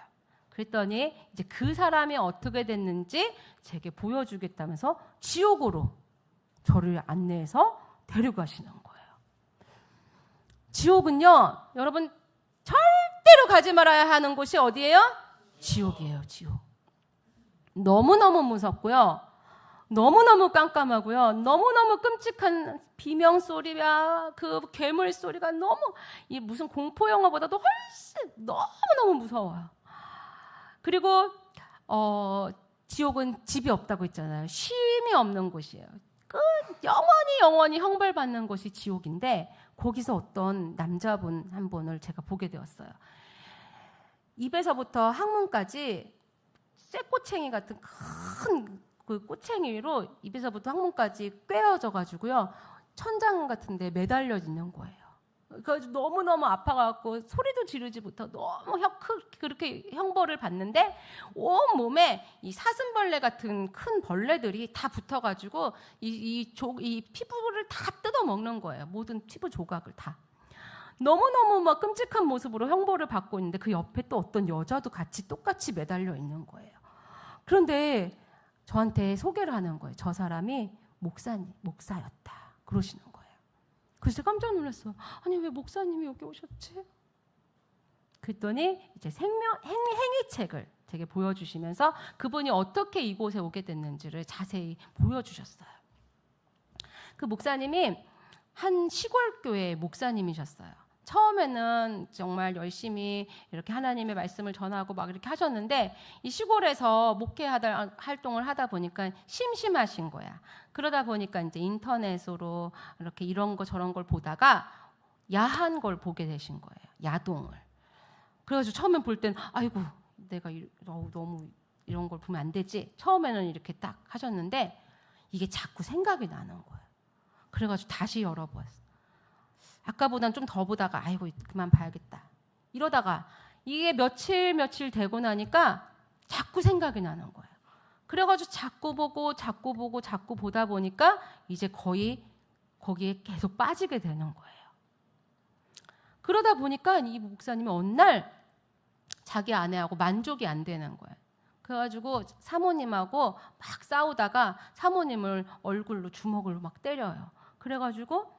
그랬더니 이제 그 사람이 어떻게 됐는지 제게 보여주겠다면서 지옥으로 저를 안내해서 데려가시는 거예요. 지옥은요, 여러분 절대로 가지 말아야 하는 곳이 어디예요? 지옥이에요, 지옥. 너무너무 무섭고요. 너무너무 깜깜하고요. 너무너무 끔찍한 비명 소리야, 그 괴물 소리가 너무 이 무슨 공포 영화보다도 훨씬 너무너무 무서워요. 그리고 지옥은 집이 없다고 했잖아요. 쉼이 없는 곳이에요. 영원히 형벌받는 곳이 지옥인데 거기서 어떤 남자분 한 분을 제가 보게 되었어요. 입에서부터 항문까지 쇠꼬챙이 같은 큰 그 꼬챙이로 입에서부터 항문까지 꿰어져 가지고요. 천장 같은 데 매달려 있는 거예요. 그래서 너무너무 아파갖고 소리도 지르지 못하고 너무 그렇게 형벌을 받는데 온 몸에 이 사슴벌레 같은 큰 벌레들이 다 붙어가지고 이 피부를 다 뜯어먹는 거예요. 모든 피부 조각을 다. 너무너무 막 끔찍한 모습으로 형벌을 받고 있는데 그 옆에 또 어떤 여자도 같이 똑같이 매달려 있는 거예요. 그런데 저한테 소개를 하는 거예요. 저 사람이 목사였다. 그러시는 거예요. 그래서 깜짝 놀랐어요. 아니 왜 목사님이 여기 오셨지? 그랬더니 이제 행위책을 제게 보여주시면서 그분이 어떻게 이곳에 오게 됐는지를 자세히 보여주셨어요. 그 목사님이 한 시골 교회 목사님이셨어요. 처음에는 정말 열심히 이렇게 하나님의 말씀을 전하고 막 이렇게 하셨는데 이 시골에서 목회하다 활동을 하다 보니까 심심하신 거야. 그러다 보니까 이제 인터넷으로 이렇게 이런 거 저런 걸 보다가 야한 걸 보게 되신 거예요. 야동을. 그래가지고 처음에 볼 땐 아이고 내가 너무 이런 걸 보면 안 되지. 처음에는 이렇게 딱 하셨는데 이게 자꾸 생각이 나는 거예요. 그래가지고 다시 열어보았어요. 아까보단 좀 더 보다가 아이고 그만 봐야겠다. 이러다가 이게 며칠 되고 나니까 자꾸 생각이 나는 거예요. 그래가지고 자꾸 보다 보니까 이제 거의 거기에 계속 빠지게 되는 거예요. 그러다 보니까 이 목사님이 어느 날 자기 아내하고 만족이 안 되는 거예요. 그래가지고 사모님하고 막 싸우다가 사모님을 얼굴로 주먹을 막 때려요. 그래가지고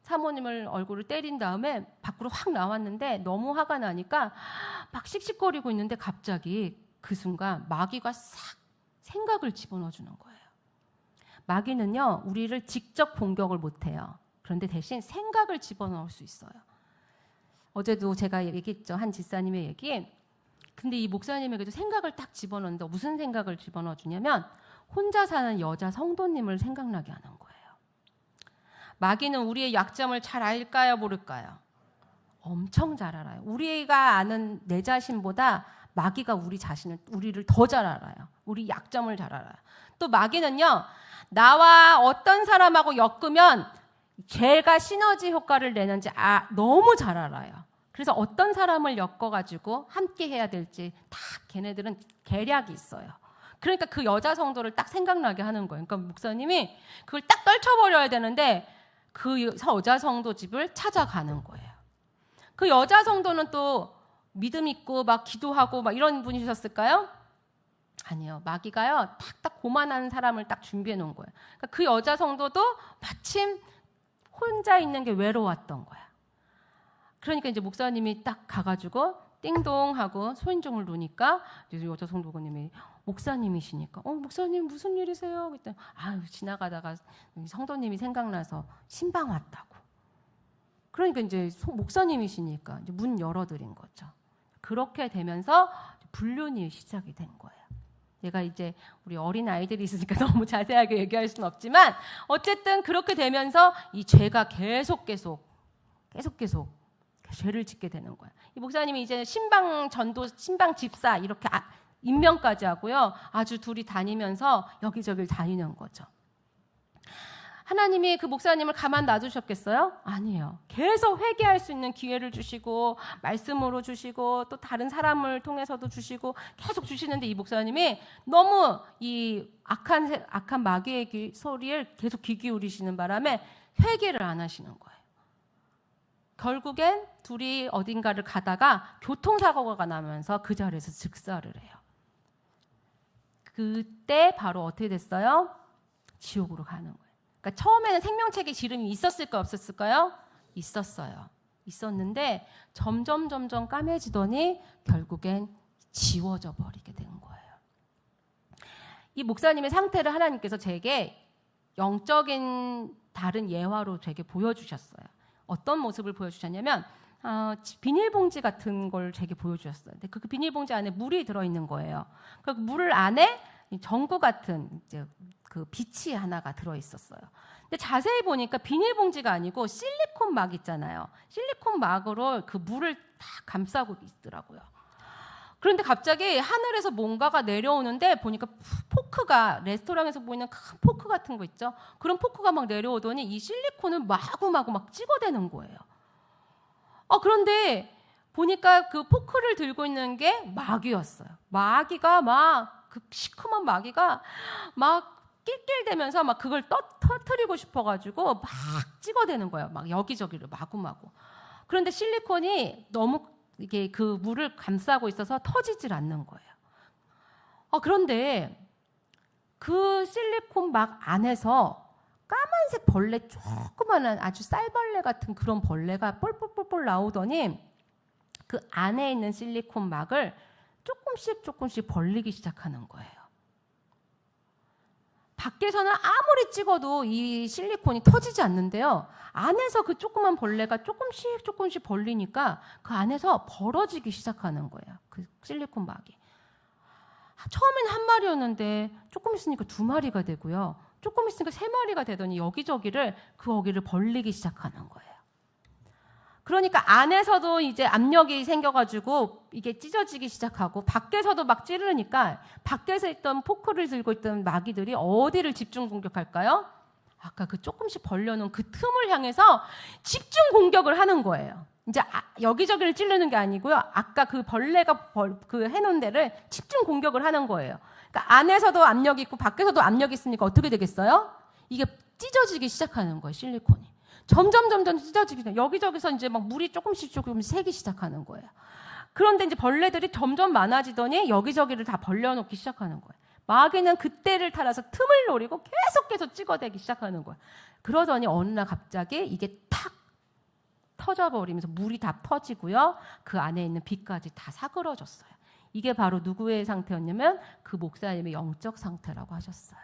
사모님을 얼굴을 때린 다음에 밖으로 확 나왔는데 너무 화가 나니까 막 씩씩거리고 있는데 갑자기 그 순간 마귀가 싹 생각을 집어넣어주는 거예요. 마귀는요, 우리를 직접 공격을 못해요. 그런데 대신 생각을 집어넣을 수 있어요. 어제도 제가 얘기했죠. 한 집사님의 얘기. 근데 이 목사님에게도 생각을 딱 집어넣는데 무슨 생각을 집어넣어주냐면 혼자 사는 여자 성도님을 생각나게 하는 거예요. 마귀는 우리의 약점을 잘 알까요, 모를까요? 엄청 잘 알아요. 우리가 아는 내 자신보다 마귀가 우리를 더 잘 알아요. 우리 약점을 잘 알아요. 또 마귀는요, 나와 어떤 사람하고 엮으면 죄가 시너지 효과를 내는지 너무 잘 알아요. 그래서 어떤 사람을 엮어가지고 함께 해야 될지 다 걔네들은 계략이 있어요. 그러니까 그 여자 성도를 딱 생각나게 하는 거예요. 그러니까 목사님이 그걸 딱 떨쳐버려야 되는데 그 여자 성도 집을 찾아가는 거예요. 그 여자 성도는 또 믿음 있고 막 기도하고 막 이런 분이셨을까요? 아니요. 마귀가요, 딱 고만한 사람을 딱 준비해 놓은 거예요. 그러니까 그 여자 성도도 마침 혼자 있는 게 외로웠던 거야. 그러니까 이제 목사님이 딱 가가지고 띵동 하고 소인종을 누니까 이제 여자 성도님이 목사님이시니까 목사님 무슨 일이세요? 그랬더니 지나가다가 성도님이 생각나서 신방 왔다고. 그러니까 이제 목사님이시니까 이제 문 열어드린 거죠. 그렇게 되면서 불륜이 시작이 된 거예요. 얘가 이제 우리 어린 아이들이 있으니까 너무 자세하게 얘기할 수는 없지만 어쨌든 그렇게 되면서 이 죄가 계속 죄를 짓게 되는 거예요. 이 목사님이 이제 신방 전도, 신방 집사 이렇게 임명까지 하고요. 아주 둘이 다니면서 여기저기를 다니는 거죠. 하나님이 그 목사님을 가만 놔두셨겠어요? 아니에요. 계속 회개할 수 있는 기회를 주시고 말씀으로 주시고 또 다른 사람을 통해서도 주시고 계속 주시는데 이 목사님이 너무 이 악한 마귀의 소리를 계속 귀 기울이시는 바람에 회개를 안 하시는 거예요. 결국엔 둘이 어딘가를 가다가 교통사고가 나면서 그 자리에서 즉사를 해요. 그때 바로 어떻게 됐어요? 지옥으로 가는 거예요. 그러니까 처음에는 생명책에 지름이 있었을까요? 없었을까요? 있었어요. 있었는데 점점 까매지더니 결국엔 지워져 버리게 된 거예요. 이 목사님의 상태를 하나님께서 제게 영적인 다른 예화로 제게 보여주셨어요. 어떤 모습을 보여주셨냐면 비닐봉지 같은 걸 제게 보여주셨어요. 근데 그 비닐봉지 안에 물이 들어있는 거예요. 그 물 안에 전구 같은 이제 그 빛이 하나가 들어있었어요. 근데 자세히 보니까 비닐봉지가 아니고 실리콘 막 있잖아요. 실리콘 막으로 그 물을 다 감싸고 있더라고요. 그런데 갑자기 하늘에서 뭔가가 내려오는데 보니까 포크가 레스토랑에서 보이는 큰 포크 같은 거 있죠. 그런 포크가 막 내려오더니 이 실리콘을 마구마구 막 찍어대는 거예요. 그런데 보니까 그 포크를 들고 있는 게 마귀였어요. 마귀가 그 시커먼 마귀가 막 낄낄대면서 막 그걸 터뜨리고 싶어가지고 막 찍어대는 거예요. 막 여기저기를 마구마구. 그런데 실리콘이 너무 이게 그 물을 감싸고 있어서 터지질 않는 거예요. 그런데 그 실리콘 막 안에서 까만색 벌레, 조그마한 아주 쌀벌레 같은 그런 벌레가 뿔뿔뿔뿔 나오더니 그 안에 있는 실리콘 막을 조금씩 벌리기 시작하는 거예요. 밖에서는 아무리 찍어도 이 실리콘이 터지지 않는데요. 안에서 그 조그만 벌레가 조금씩 벌리니까 그 안에서 벌어지기 시작하는 거예요. 그 실리콘 막이. 처음엔 한 마리였는데 조금 있으니까 2마리가 되고요. 조금 있으니까 3마리가 되더니 여기저기를 거기를 벌리기 시작하는 거예요. 그러니까 안에서도 이제 압력이 생겨가지고 이게 찢어지기 시작하고 밖에서도 막 찌르니까 밖에서 있던 포크를 들고 있던 마귀들이 어디를 집중 공격할까요? 아까 그 조금씩 벌려놓은 그 틈을 향해서 집중 공격을 하는 거예요. 이제 여기저기를 찌르는 게 아니고요. 아까 그 벌레가 그 해놓은 데를 집중 공격을 하는 거예요. 그러니까 안에서도 압력이 있고 밖에서도 압력이 있으니까 어떻게 되겠어요? 이게 찢어지기 시작하는 거예요. 실리콘이. 점점 찢어지기 여기저기서 이제 막 물이 조금씩 새기 시작하는 거예요. 그런데 이제 벌레들이 점점 많아지더니 여기저기를 다 벌려놓기 시작하는 거예요. 마귀는 그때를 타라서 틈을 노리고 계속 찍어대기 시작하는 거예요. 그러더니 어느 날 갑자기 이게 탁 터져버리면서 물이 다 터지고요. 그 안에 있는 빛까지 다 사그러졌어요. 이게 바로 누구의 상태였냐면 그 목사님의 영적 상태라고 하셨어요.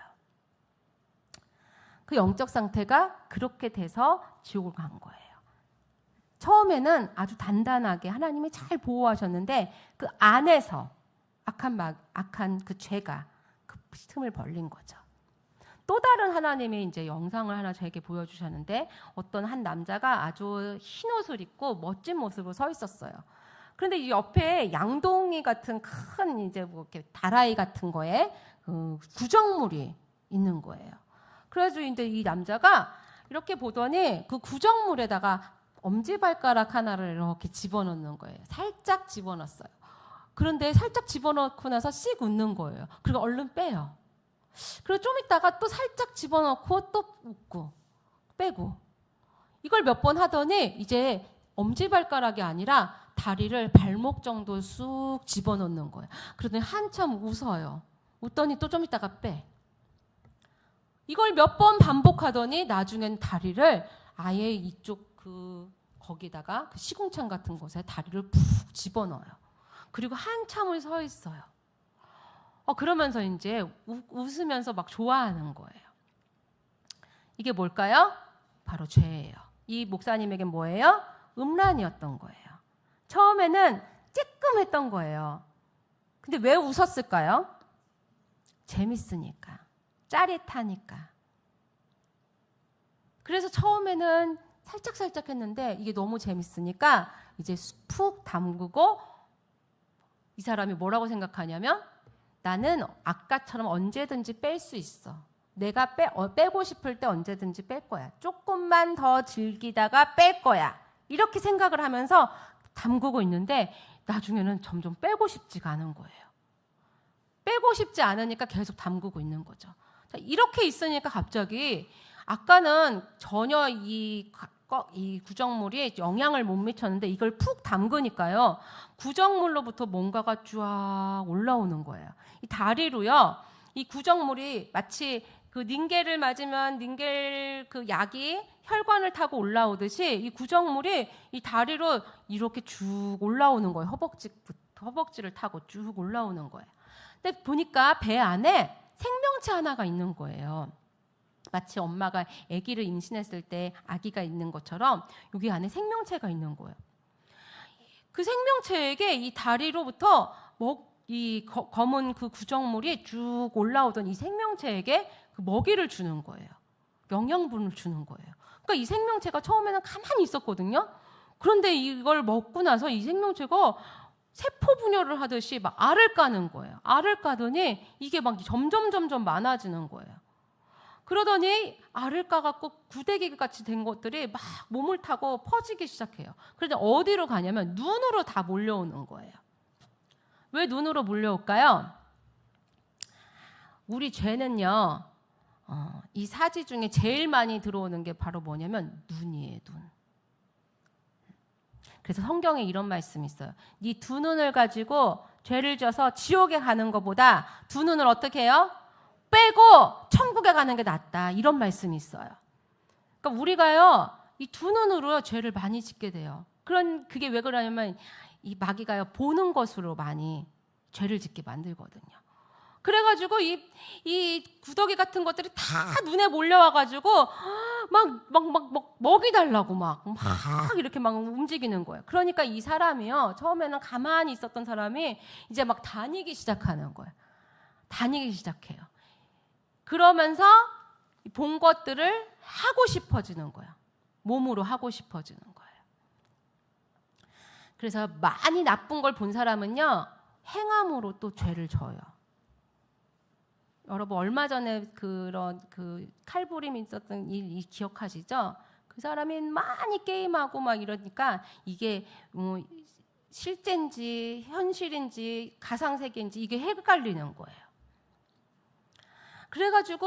그 영적 상태가 그렇게 돼서 지옥을 간 거예요. 처음에는 아주 단단하게 하나님이 잘 보호하셨는데 그 안에서 악한 그 죄가 그 틈을 벌린 거죠. 또 다른 하나님의 이제 영상을 하나 저에게 보여주셨는데 어떤 한 남자가 아주 흰 옷을 입고 멋진 모습으로 서 있었어요. 그런데 이 옆에 양동이 같은 큰 이제 뭐 이렇게 다라이 같은 거에 구정물이 있는 거예요. 그래가지고 이제 이 남자가 이렇게 보더니 그 구정물에다가 엄지발가락 하나를 이렇게 집어넣는 거예요. 살짝 집어넣었어요. 그런데 살짝 집어넣고 나서 씩 웃는 거예요. 그리고 얼른 빼요. 그리고 좀 있다가 또 살짝 집어넣고 또 웃고 빼고 이걸 몇 번 하더니 이제 엄지발가락이 아니라 다리를 발목 정도 쑥 집어넣는 거예요. 그러더니 한참 웃어요. 웃더니 또 좀 있다가 빼. 이걸 몇 번 반복하더니 나중엔 다리를 아예 이쪽 거기다가 그 시궁창 같은 곳에 다리를 푹 집어넣어요. 그리고 한참을 서 있어요. 그러면서 이제 웃으면서 막 좋아하는 거예요. 이게 뭘까요? 바로 죄예요. 이 목사님에겐 뭐예요? 음란이었던 거예요. 처음에는 쬐끔했던 거예요. 근데 왜 웃었을까요? 재밌으니까. 짜릿하니까. 그래서 처음에는 살짝 했는데 이게 너무 재밌으니까 이제 푹 담그고 이 사람이 뭐라고 생각하냐면 나는 아까처럼 언제든지 뺄 수 있어. 내가 빼고 싶을 때 언제든지 뺄 거야. 조금만 더 즐기다가 뺄 거야. 이렇게 생각을 하면서 담그고 있는데 나중에는 점점 빼고 싶지가 않은 거예요. 빼고 싶지 않으니까 계속 담그고 있는 거죠. 자, 이렇게 있으니까 갑자기 아까는 전혀 이 구정물이 영향을 못 미쳤는데 이걸 푹 담그니까요. 구정물로부터 뭔가가 쫙 올라오는 거예요. 이 다리로요. 이 구정물이 마치 그 닌겔을 맞으면 닌겔 그 약이 혈관을 타고 올라오듯이 이 구정물이 이 다리로 이렇게 쭉 올라오는 거예요. 허벅지를 타고 쭉 올라오는 거예요. 근데 보니까 배 안에 생명체 하나가 있는 거예요. 마치 엄마가 아기를 임신했을 때 아기가 있는 것처럼 여기 안에 생명체가 있는 거예요. 그 생명체에게 이 다리로부터 이 검은 그 구정물이 쭉 올라오던 이 생명체에게 그 먹이를 주는 거예요. 영양분을 주는 거예요. 그러니까 이 생명체가 처음에는 가만히 있었거든요. 그런데 이걸 먹고 나서 이 생명체가 세포 분열을 하듯이 막 알을 까는 거예요. 알을 까더니 이게 막 점점 많아지는 거예요. 그러더니 알을 까갖고 구데기 같이 된 것들이 막 몸을 타고 퍼지기 시작해요. 그런데 어디로 가냐면 눈으로 다 몰려오는 거예요. 왜 눈으로 몰려올까요? 우리 죄는요, 이 사지 중에 제일 많이 들어오는 게 바로 뭐냐면 눈이에요, 눈. 그래서 성경에 이런 말씀이 있어요. 네 두 눈을 가지고 죄를 져서 지옥에 가는 것보다 두 눈을 어떻게 해요? 빼고 천국에 가는 게 낫다. 이런 말씀이 있어요. 그러니까 우리가요, 이 두 눈으로 죄를 많이 짓게 돼요. 그게 왜 그러냐면 이 마귀가요, 보는 것으로 많이 죄를 짓게 만들거든요. 그래가지고 이 구더기 같은 것들이 다 눈에 몰려와가지고 막 먹이 달라고 막 이렇게 막 움직이는 거예요. 그러니까 이 사람이요, 처음에는 가만히 있었던 사람이 이제 막 다니기 시작하는 거예요. 다니기 시작해요. 그러면서 본 것들을 하고 싶어지는 거예요. 몸으로 하고 싶어지는 거예요. 그래서 많이 나쁜 걸 본 사람은요, 행함으로 또 죄를 져요. 여러분 얼마 전에 그런 칼부림이 있었던 일 기억하시죠? 그 사람이 많이 게임하고 막 이러니까 이게 실제인지 현실인지 가상세계인지 이게 헷갈리는 거예요. 그래가지고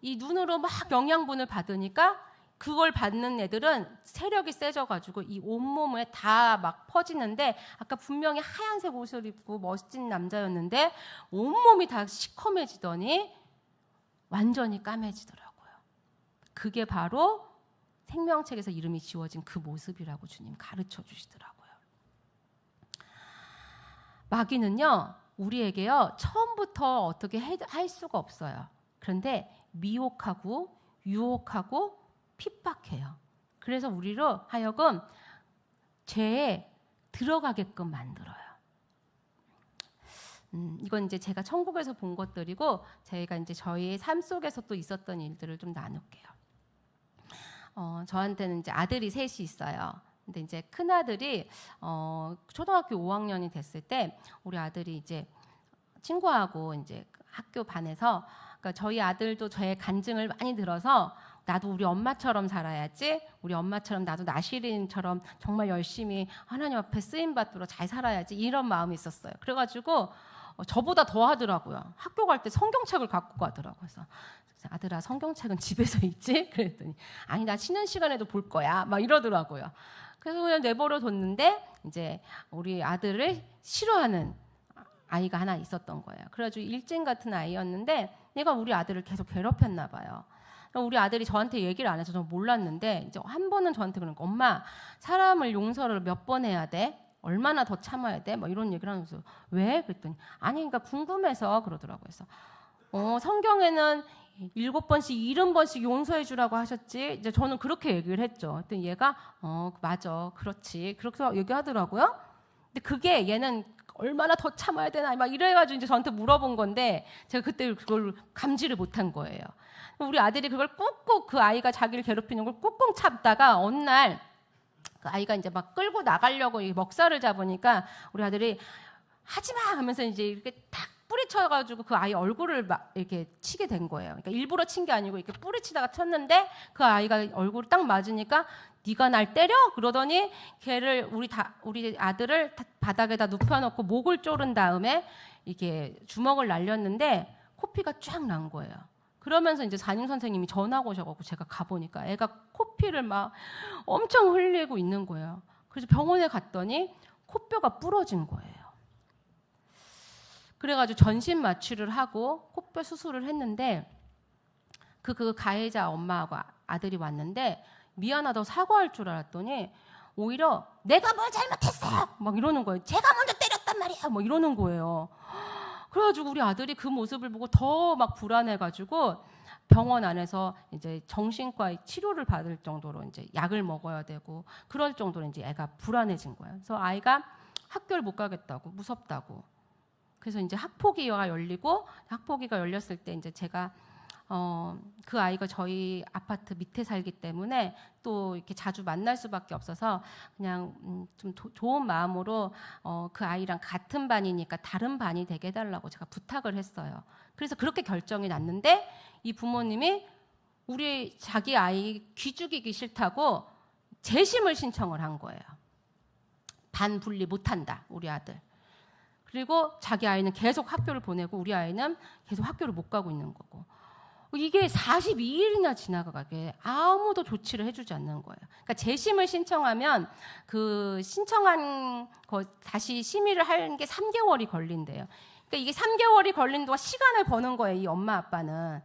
이 눈으로 막 영양분을 받으니까 그걸 받는 애들은 세력이 세져가지고 이 온몸에 다 막 퍼지는데 아까 분명히 하얀색 옷을 입고 멋진 남자였는데 온몸이 다 시커매지더니 완전히 까매지더라고요. 그게 바로 생명책에서 이름이 지워진 그 모습이라고 주님 가르쳐 주시더라고요. 마귀는요, 우리에게요, 처음부터 어떻게 할 수가 없어요. 그런데 미혹하고 유혹하고 핍박해요. 그래서 우리로 하여금 죄에 들어가게끔 만들어요. 이건 이제 제가 천국에서 본 것들이고 저희가 이제 저희의 삶 속에서 또 있었던 일들을 좀 나눌게요. 저한테는 이제 아들이 셋이 있어요. 근데 이제 큰 아들이 초등학교 5학년이 됐을 때 우리 아들이 이제 친구하고 이제 학교 반에서, 그러니까 저희 아들도 저의 간증을 많이 들어서 나도 우리 엄마처럼 살아야지, 우리 엄마처럼 나도 나시린처럼 정말 열심히 하나님 앞에 쓰임 받도록 잘 살아야지, 이런 마음이 있었어요. 그래가지고 저보다 더 하더라고요. 학교 갈 때 성경책을 갖고 가더라고요. 그래서 아들아, 성경책은 집에서 읽지? 그랬더니 아니, 나 쉬는 시간에도 볼 거야, 막 이러더라고요. 그래서 그냥 내버려 뒀는데 이제 우리 아들을 싫어하는 아이가 하나 있었던 거예요. 그래가지고 일진 같은 아이였는데 얘가 우리 아들을 계속 괴롭혔나 봐요. 우리 아들이 저한테 얘기를 안 해서 저는 몰랐는데 이제 한 번은 저한테 그러니까 엄마, 사람을 용서를 몇 번 해야 돼? 얼마나 더 참아야 돼? 뭐 이런 얘기를 하면서 왜? 그랬더니 아니, 그러니까 궁금해서 그러더라고요. 그래서 성경에는 7번씩 70번씩 용서해 주라고 하셨지. 이제 저는 그렇게 얘기를 했죠. 그랬더니 얘가 맞아, 그렇지, 그렇게 얘기하더라고요. 근데 그게 얘는 얼마나 더 참아야 되나 막 이래가지고 이제 저한테 물어본 건데 제가 그때 그걸 감지를 못한 거예요. 우리 아들이 그걸 꾹꾹, 그 아이가 자기를 괴롭히는 걸 꾹꾹 참다가 어느 날 그 아이가 이제 막 끌고 나가려고 먹살을 잡으니까 우리 아들이 하지 마 하면서 이제 이렇게 탁 뿌리쳐가지고 그 아이 얼굴을 막 이렇게 치게 된 거예요. 그러니까 일부러 친 게 아니고 이렇게 뿌리치다가 쳤는데 그 아이가 얼굴을 딱 맞으니까 네가 날 때려? 그러더니 걔를 우리 아들을 바닥에다 눕혀놓고 목을 조른 다음에 이렇게 주먹을 날렸는데 코피가 쫙 난 거예요. 그러면서 이제 담임 선생님이 전화가 오셔가지고 제가 가보니까 애가 코피를 막 엄청 흘리고 있는 거예요. 그래서 병원에 갔더니 코뼈가 부러진 거예요. 그래가지고 전신 마취를 하고 코뼈 수술을 했는데 그 가해자 엄마하고 아들이 왔는데 미안하다고 사과할 줄 알았더니 오히려 내가 뭘 잘못했어 막 이러는 거예요. 제가 먼저 때렸단 말이야 막 이러는 거예요. 그래가지고 우리 아들이 그 모습을 보고 더 막 불안해가지고 병원 안에서 이제 정신과 치료를 받을 정도로 이제 약을 먹어야 되고 그럴 정도로 이제 애가 불안해진 거예요. 그래서 아이가 학교를 못 가겠다고, 무섭다고. 그래서 이제 학폭위가 열리고, 학폭위가 열렸을 때 이제 제가 그 아이가 저희 아파트 밑에 살기 때문에 또 이렇게 자주 만날 수밖에 없어서 그냥 좀 좋은 마음으로 그 아이랑 같은 반이니까 다른 반이 되게 해달라고 제가 부탁을 했어요. 그래서 그렇게 결정이 났는데 이 부모님이 우리 자기 아이 귀 죽이기 싫다고 재심을 신청을 한 거예요. 반 분리 못한다, 우리 아들. 그리고 자기 아이는 계속 학교를 보내고 우리 아이는 계속 학교를 못 가고 있는 거고. 이게 42일이나 지나가게 아무도 조치를 해주지 않는 거예요. 그러니까 재심을 신청하면 그 신청한 거 다시 심의를 하는 게 3개월이 걸린대요. 그러니까 이게 3개월이 걸린 동안 시간을 버는 거예요. 이 엄마 아빠는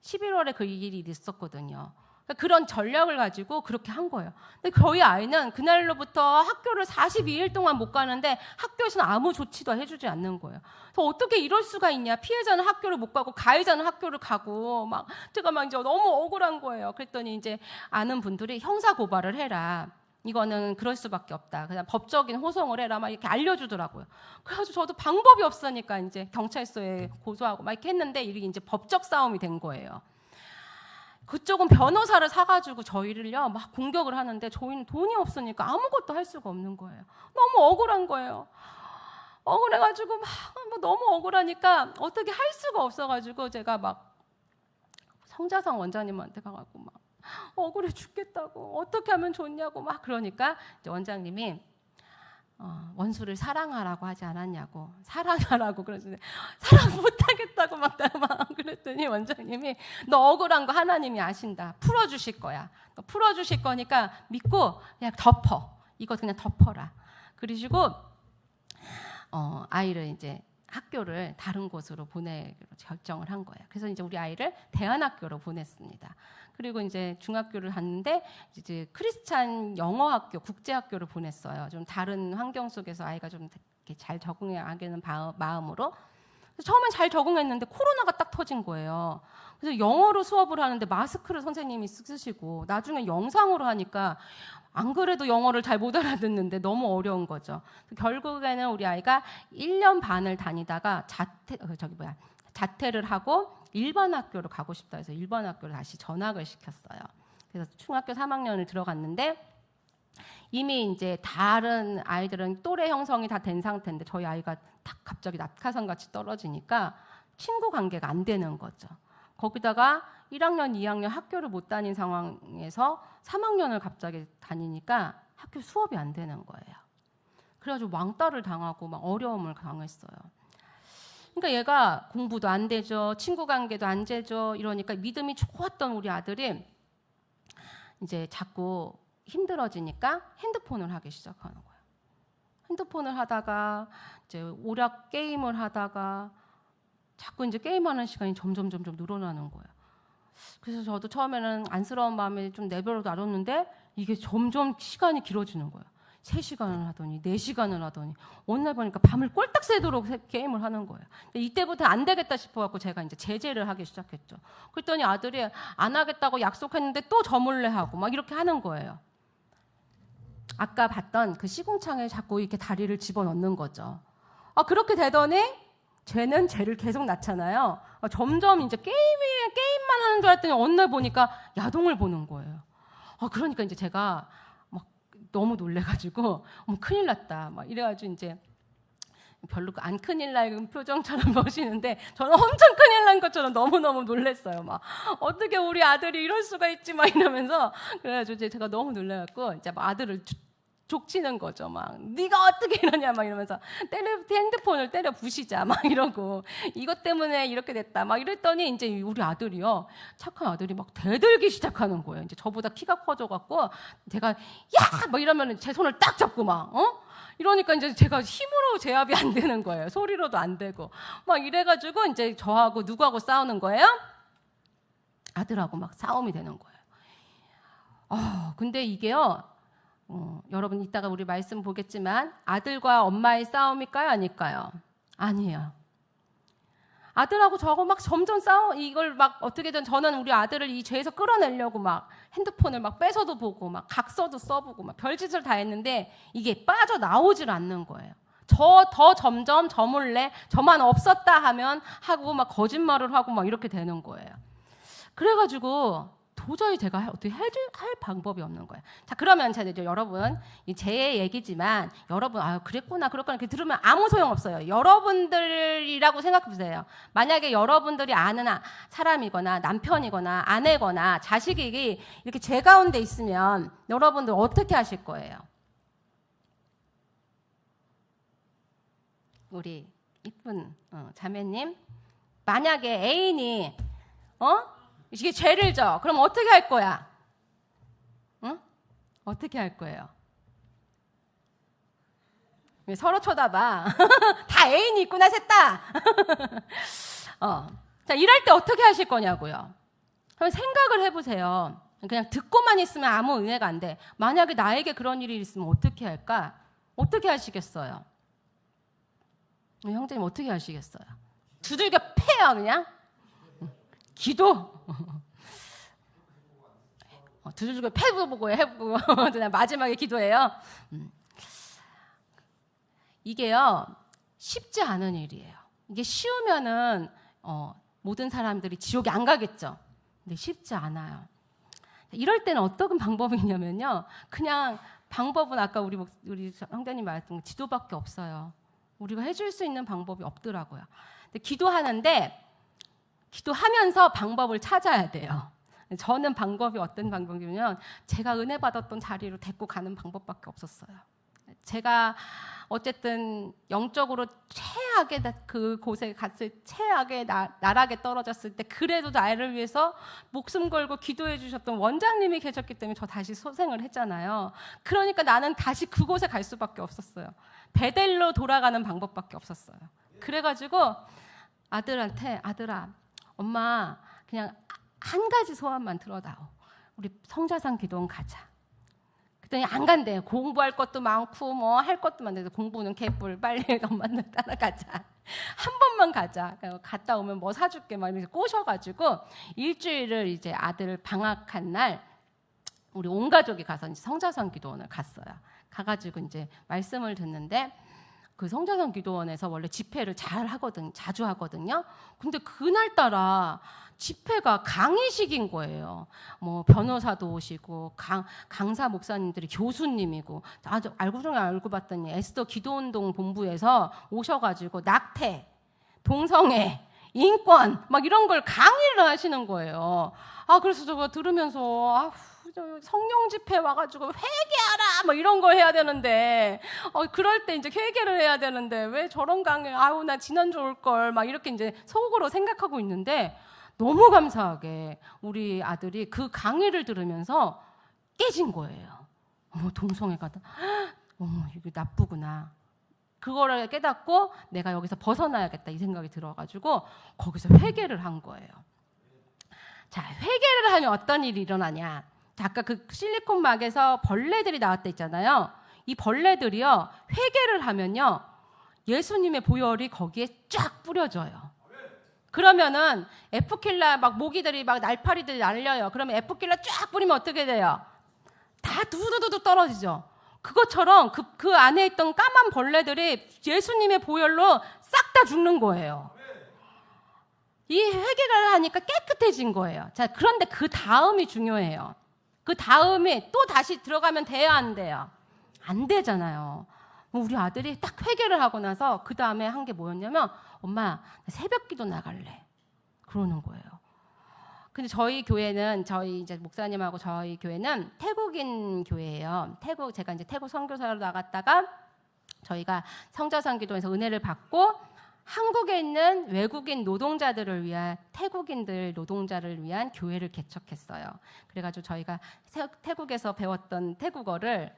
11월에 그 일이 있었거든요. 그러니까 그런 전략을 가지고 그렇게 한 거예요. 근데 저희 아이는 그날로부터 학교를 42일 동안 못 가는데 학교에서는 아무 조치도 해주지 않는 거예요. 그래서 어떻게 이럴 수가 있냐. 피해자는 학교를 못 가고 가해자는 학교를 가고 막 제가 막 이제 너무 억울한 거예요. 그랬더니 이제 아는 분들이 형사 고발을 해라. 이거는 그럴 수밖에 없다. 그냥 법적인 호송을 해라. 막 이렇게 알려주더라고요. 그래가지고 저도 방법이 없으니까 이제 경찰서에 고소하고 막 이렇게 했는데 이게 이제 법적 싸움이 된 거예요. 그쪽은 변호사를 사가지고 저희를요 막 공격을 하는데 저희는 돈이 없으니까 아무것도 할 수가 없는 거예요. 너무 억울한 거예요. 억울해가지고 막 너무 억울하니까 어떻게 할 수가 없어가지고 제가 막 성자상 원장님한테 가가지고 막 억울해 죽겠다고 어떻게 하면 좋냐고 막 그러니까 이제 원장님이 원수를 사랑하라고 하지 않았냐고. 사랑하라고 그러는데 사랑 못하겠다고 막 그랬더니 원장님이 너 억울한 거 하나님이 아신다. 풀어주실 거야. 너 풀어주실 거니까 믿고 그냥 덮어. 이거 그냥 덮어라. 그러시고 아이를 이제 학교를 다른 곳으로 보내기로 결정을 한 거예요. 그래서 이제 우리 아이를 대안학교로 보냈습니다. 그리고 이제 중학교를 갔는데 이제 크리스찬 영어학교, 국제학교를 보냈어요. 좀 다른 환경 속에서 아이가 좀 이렇게 잘 적응하게는 마음으로. 그래서 처음엔 잘 적응했는데 코로나가 딱 터진 거예요. 그래서 영어로 수업을 하는데 마스크를 선생님이 쓰시고 나중에 영상으로 하니까 안 그래도 영어를 잘 못 알아듣는데 너무 어려운 거죠. 결국에는 우리 아이가 1년 반을 다니다가 자퇴를 하고 일반 학교로 가고 싶다 해서 일반 학교로 다시 전학을 시켰어요. 그래서 중학교 3학년을 들어갔는데 이미 이제 다른 아이들은 또래 형성이 다 된 상태인데 저희 아이가 딱 갑자기 낙하산 같이 떨어지니까 친구 관계가 안 되는 거죠. 거기다가 1학년, 2학년 학교를 못 다닌 상황에서 3학년을 갑자기 다니니까 학교 수업이 안 되는 거예요. 그래가지고 왕따를 당하고 막 어려움을 당했어요. 그러니까 얘가 공부도 안 되죠. 친구 관계도 안 되죠. 이러니까 믿음이 좋았던 우리 아들이 이제 자꾸 힘들어지니까 핸드폰을 하기 시작하는 거예요. 핸드폰을 하다가 이제 오락 게임을 하다가 자꾸 이제 게임하는 시간이 점점 늘어나는 거예요. 그래서 저도 처음에는 안쓰러운 마음에 좀 내버려 놔뒀는데 이게 점점 시간이 길어지는 거예요. 3시간을 하더니 4시간을 하더니 어느 날 보니까 밤을 꼴딱 새도록 게임을 하는 거예요. 근데 이때부터 안 되겠다 싶어갖고 제가 이제 제재를 하기 시작했죠. 그랬더니 아들이 안 하겠다고 약속했는데 또 저 몰래 하고 막 이렇게 하는 거예요. 아까 봤던 그 시궁창에 자꾸 이렇게 다리를 집어넣는 거죠. 그렇게 되더니 쟤는 쟤를 계속 낳잖아요. 점점 이제 게임만 하는 줄 알았더니 어느 날 보니까 야동을 보는 거예요. 그러니까 이제 제가 막 너무 놀래가지고 큰일 났다. 막 이래가지고 이제 별로 안 큰일 날 표정처럼 보시는데 저는 엄청 큰일 난 것처럼 너무너무 놀랐어요. 막 어떻게 우리 아들이 이럴 수가 있지 막 이러면서 그래가지고 제가 너무 놀라갖고 이제 막 아들을 족치는 거죠. 막 네가 어떻게 이러냐 막 이러면서 핸드폰을 때려 부시자 막 이러고 이것 때문에 이렇게 됐다 막 이랬더니 이제 우리 아들이요 착한 아들이 막 대들기 시작하는 거예요. 이제 저보다 키가 커져갖고 제가 야 막 이러면 제 손을 딱 잡고 막 이러니까 이제 제가 힘으로 제압이 안 되는 거예요. 소리로도 안 되고 막 이래가지고 이제 저하고 누구하고 싸우는 거예요? 아들하고 막 싸움이 되는 거예요. 근데 이게요. 여러분 이따가 우리 말씀 보겠지만 아들과 엄마의 싸움일까요? 아닐까요? 아니에요. 아들하고 저하고 막 점점 이걸 막 어떻게든 저는 우리 아들을 이 죄에서 끌어내려고 막 핸드폰을 막 뺏어도 보고 막 각서도 써보고 막 별짓을 다 했는데 이게 빠져나오질 않는 거예요. 더 점점 저 몰래 저만 없었다 하면 하고 막 거짓말을 하고 막 이렇게 되는 거예요. 그래가지고 도저히 제가 어떻게 할 방법이 없는 거예요. 자, 그러면 여러분, 제 얘기지만 여러분 그랬구나 이렇게 들으면 아무 소용 없어요. 여러분들이라고 생각해 보세요. 만약에 여러분들이 아는 사람이거나 남편이거나 아내거나 자식이 이렇게 죄 가운데 있으면 여러분들 어떻게 하실 거예요? 우리 이쁜 자매님, 만약에 애인이 이게 죄를 져. 그럼 어떻게 할 거야? 응? 어떻게 할 거예요? 왜 서로 쳐다봐? 다 애인이 있구나, 셋 다. 자, 이럴 때 어떻게 하실 거냐고요? 그럼 생각을 해보세요. 그냥 듣고만 있으면 아무 은혜가 안 돼. 만약에 나에게 그런 일이 있으면 어떻게 할까? 어떻게 하시겠어요? 형제님 어떻게 하시겠어요? 두들겨 패요, 그냥? 기도. 두들겨 패보고 해보고 그냥 마지막에 기도해요. 이게요 쉽지 않은 일이에요. 이게 쉬우면은 모든 사람들이 지옥에 안 가겠죠. 근데 쉽지 않아요. 이럴 때는 어떤 방법이 있냐면요. 그냥 방법은 아까 우리 형제님 말했던 지도밖에 없어요. 우리가 해줄 수 있는 방법이 없더라고요. 근데 기도하면서 방법을 찾아야 돼요. 저는 방법이 어떤 방법이냐면 제가 은혜 받았던 자리로 데리고 가는 방법밖에 없었어요. 제가 어쨌든 영적으로 최악의 그곳에 갔을 최악의 나락에 떨어졌을 때 그래도 나를 위해서 목숨 걸고 기도해 주셨던 원장님이 계셨기 때문에 저 다시 소생을 했잖아요. 그러니까 나는 다시 그곳에 갈 수밖에 없었어요. 베델로 돌아가는 방법밖에 없었어요. 그래가지고 아들한테 아들아 엄마 그냥 한 가지 소원만 들어다오. 우리 성자산 기도원 가자. 그랬더니 안 간대요. 공부할 것도 많고 뭐 할 것도 많은데 공부는 개뿔 빨리 엄마는 따라가자. 한 번만 가자. 갔다 오면 뭐 사줄게 막 이렇게 꼬셔가지고 일주일을 이제 아들 방학한 날 우리 온 가족이 가서 이제 성자선 기도원을 갔어요. 가가지고 이제 말씀을 듣는데 그 성자선 기도원에서 원래 집회를 자주 하거든요. 근데 그날따라 집회가 강의식인 거예요. 뭐 변호사도 오시고 강사 목사님들이 교수님이고 아주 알고 봤더니 에스더 기도운동 본부에서 오셔가지고 낙태, 동성애, 인권 막 이런 걸 강의를 하시는 거예요. 그래서 저거 들으면서 성령 집회 와가지고 회개하라 뭐 이런 걸 해야 되는데 그럴 때 이제 회개를 해야 되는데 왜 저런 강의 나 지난주 올 걸 막 이렇게 이제 속으로 생각하고 있는데 너무 감사하게 우리 아들이 그 강의를 들으면서 깨진 거예요. 동성애가 이거 나쁘구나. 그거를 깨닫고 내가 여기서 벗어나야겠다 이 생각이 들어가지고 거기서 회개를 한 거예요. 자, 회개를 하면 어떤 일이 일어나냐? 아까 그 실리콘막에서 벌레들이 나왔다 했잖아요. 이 벌레들이요, 회개를 하면요, 예수님의 보혈이 거기에 쫙 뿌려져요. 그러면은 에프킬라 막 모기들이 막 날파리들이 날려요. 그러면 에프킬라 쫙 뿌리면 어떻게 돼요? 다 두두두두 떨어지죠. 그것처럼 그 안에 있던 까만 벌레들이 예수님의 보혈로 싹 다 죽는 거예요. 이 회개를 하니까 깨끗해진 거예요. 자, 그런데 그 다음이 중요해요. 그 다음에 또 다시 들어가면 돼야 안 돼요? 안 되잖아요. 우리 아들이 딱 회개를 하고 나서 그 다음에 한 게 뭐였냐면 엄마 새벽 기도 나갈래 그러는 거예요. 근데 저희 교회는 저희 이제 목사님하고 저희 교회는 태국인 교회예요. 제가 이제 태국 선교사로 나갔다가 저희가 성자선 기도에서 은혜를 받고 한국에 있는 외국인 노동자들을 위한 태국인들 노동자를 위한 교회를 개척했어요. 그래가지고 저희가 태국에서 배웠던 태국어를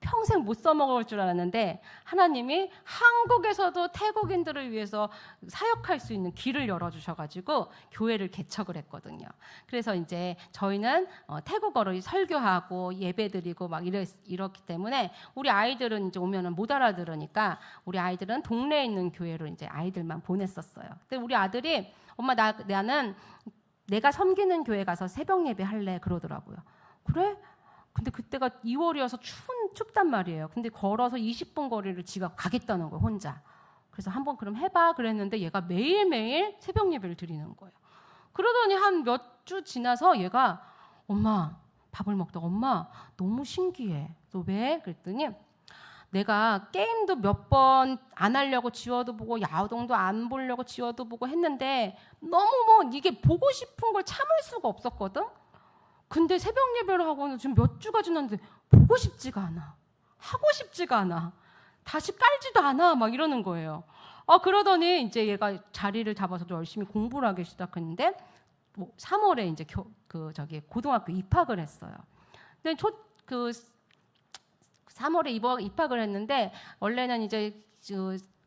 평생 못 써먹을 줄 알았는데 하나님이 한국에서도 태국인들을 위해서 사역할 수 있는 길을 열어주셔가지고 교회를 개척을 했거든요. 그래서 이제 저희는 태국어로 설교하고 예배드리고 막 이렇기 때문에 우리 아이들은 이제 오면은 못 알아들으니까 우리 아이들은 동네에 있는 교회로 이제 아이들만 보냈었어요. 근데 우리 아들이 엄마 나는 내가 섬기는 교회 가서 새벽 예배 할래 그러더라고요. 그래? 근데 그때가 2월이어서 춥단 말이에요. 근데 걸어서 20분 거리를 지가 가겠다는 거예요, 혼자. 그래서 한번 그럼 해봐 그랬는데 얘가 매일매일 새벽 예배를 드리는 거예요. 그러더니 한 몇 주 지나서 얘가 엄마 밥을 먹다가 엄마 너무 신기해. 너 왜? 그랬더니 내가 게임도 몇 번 안 하려고 지워도 보고 야동도 안 보려고 지워도 보고 했는데 너무 이게 보고 싶은 걸 참을 수가 없었거든. 근데 새벽 예배를 하고는 지금 몇 주가 지났는데 보고 싶지가 않아. 하고 싶지가 않아. 다시 깔지도 않아. 막 이러는 거예요. 그러더니 이제 얘가 자리를 잡아서 열심히 공부를 하기 시작했는데 3월에 이제 고등학교 입학을 했어요. 근데 3월에 입학을 했는데 원래는 이제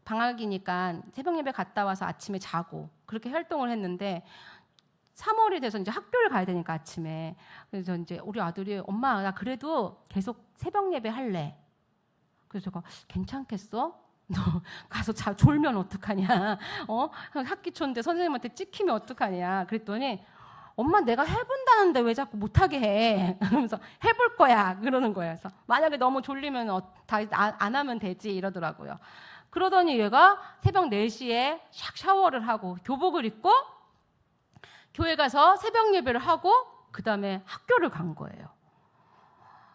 방학이니까 새벽 예배 갔다 와서 아침에 자고 그렇게 활동을 했는데 3월이 돼서 이제 학교를 가야 되니까 아침에 그래서 이제 우리 아들이 엄마 나 그래도 계속 새벽 예배 할래. 그래서 제가 괜찮겠어? 너 가서 졸면 어떡하냐? 학기 초인데 선생님한테 찍히면 어떡하냐? 그랬더니 엄마 내가 해본다는데 왜 자꾸 못하게 해? 그러면서 해볼 거야 그러는 거예요. 그래서 만약에 너무 졸리면 안 하면 되지 이러더라고요. 그러더니 얘가 새벽 4시에 샥 샤워를 하고 교복을 입고 교회 가서 새벽 예배를 하고 그 다음에 학교를 간 거예요.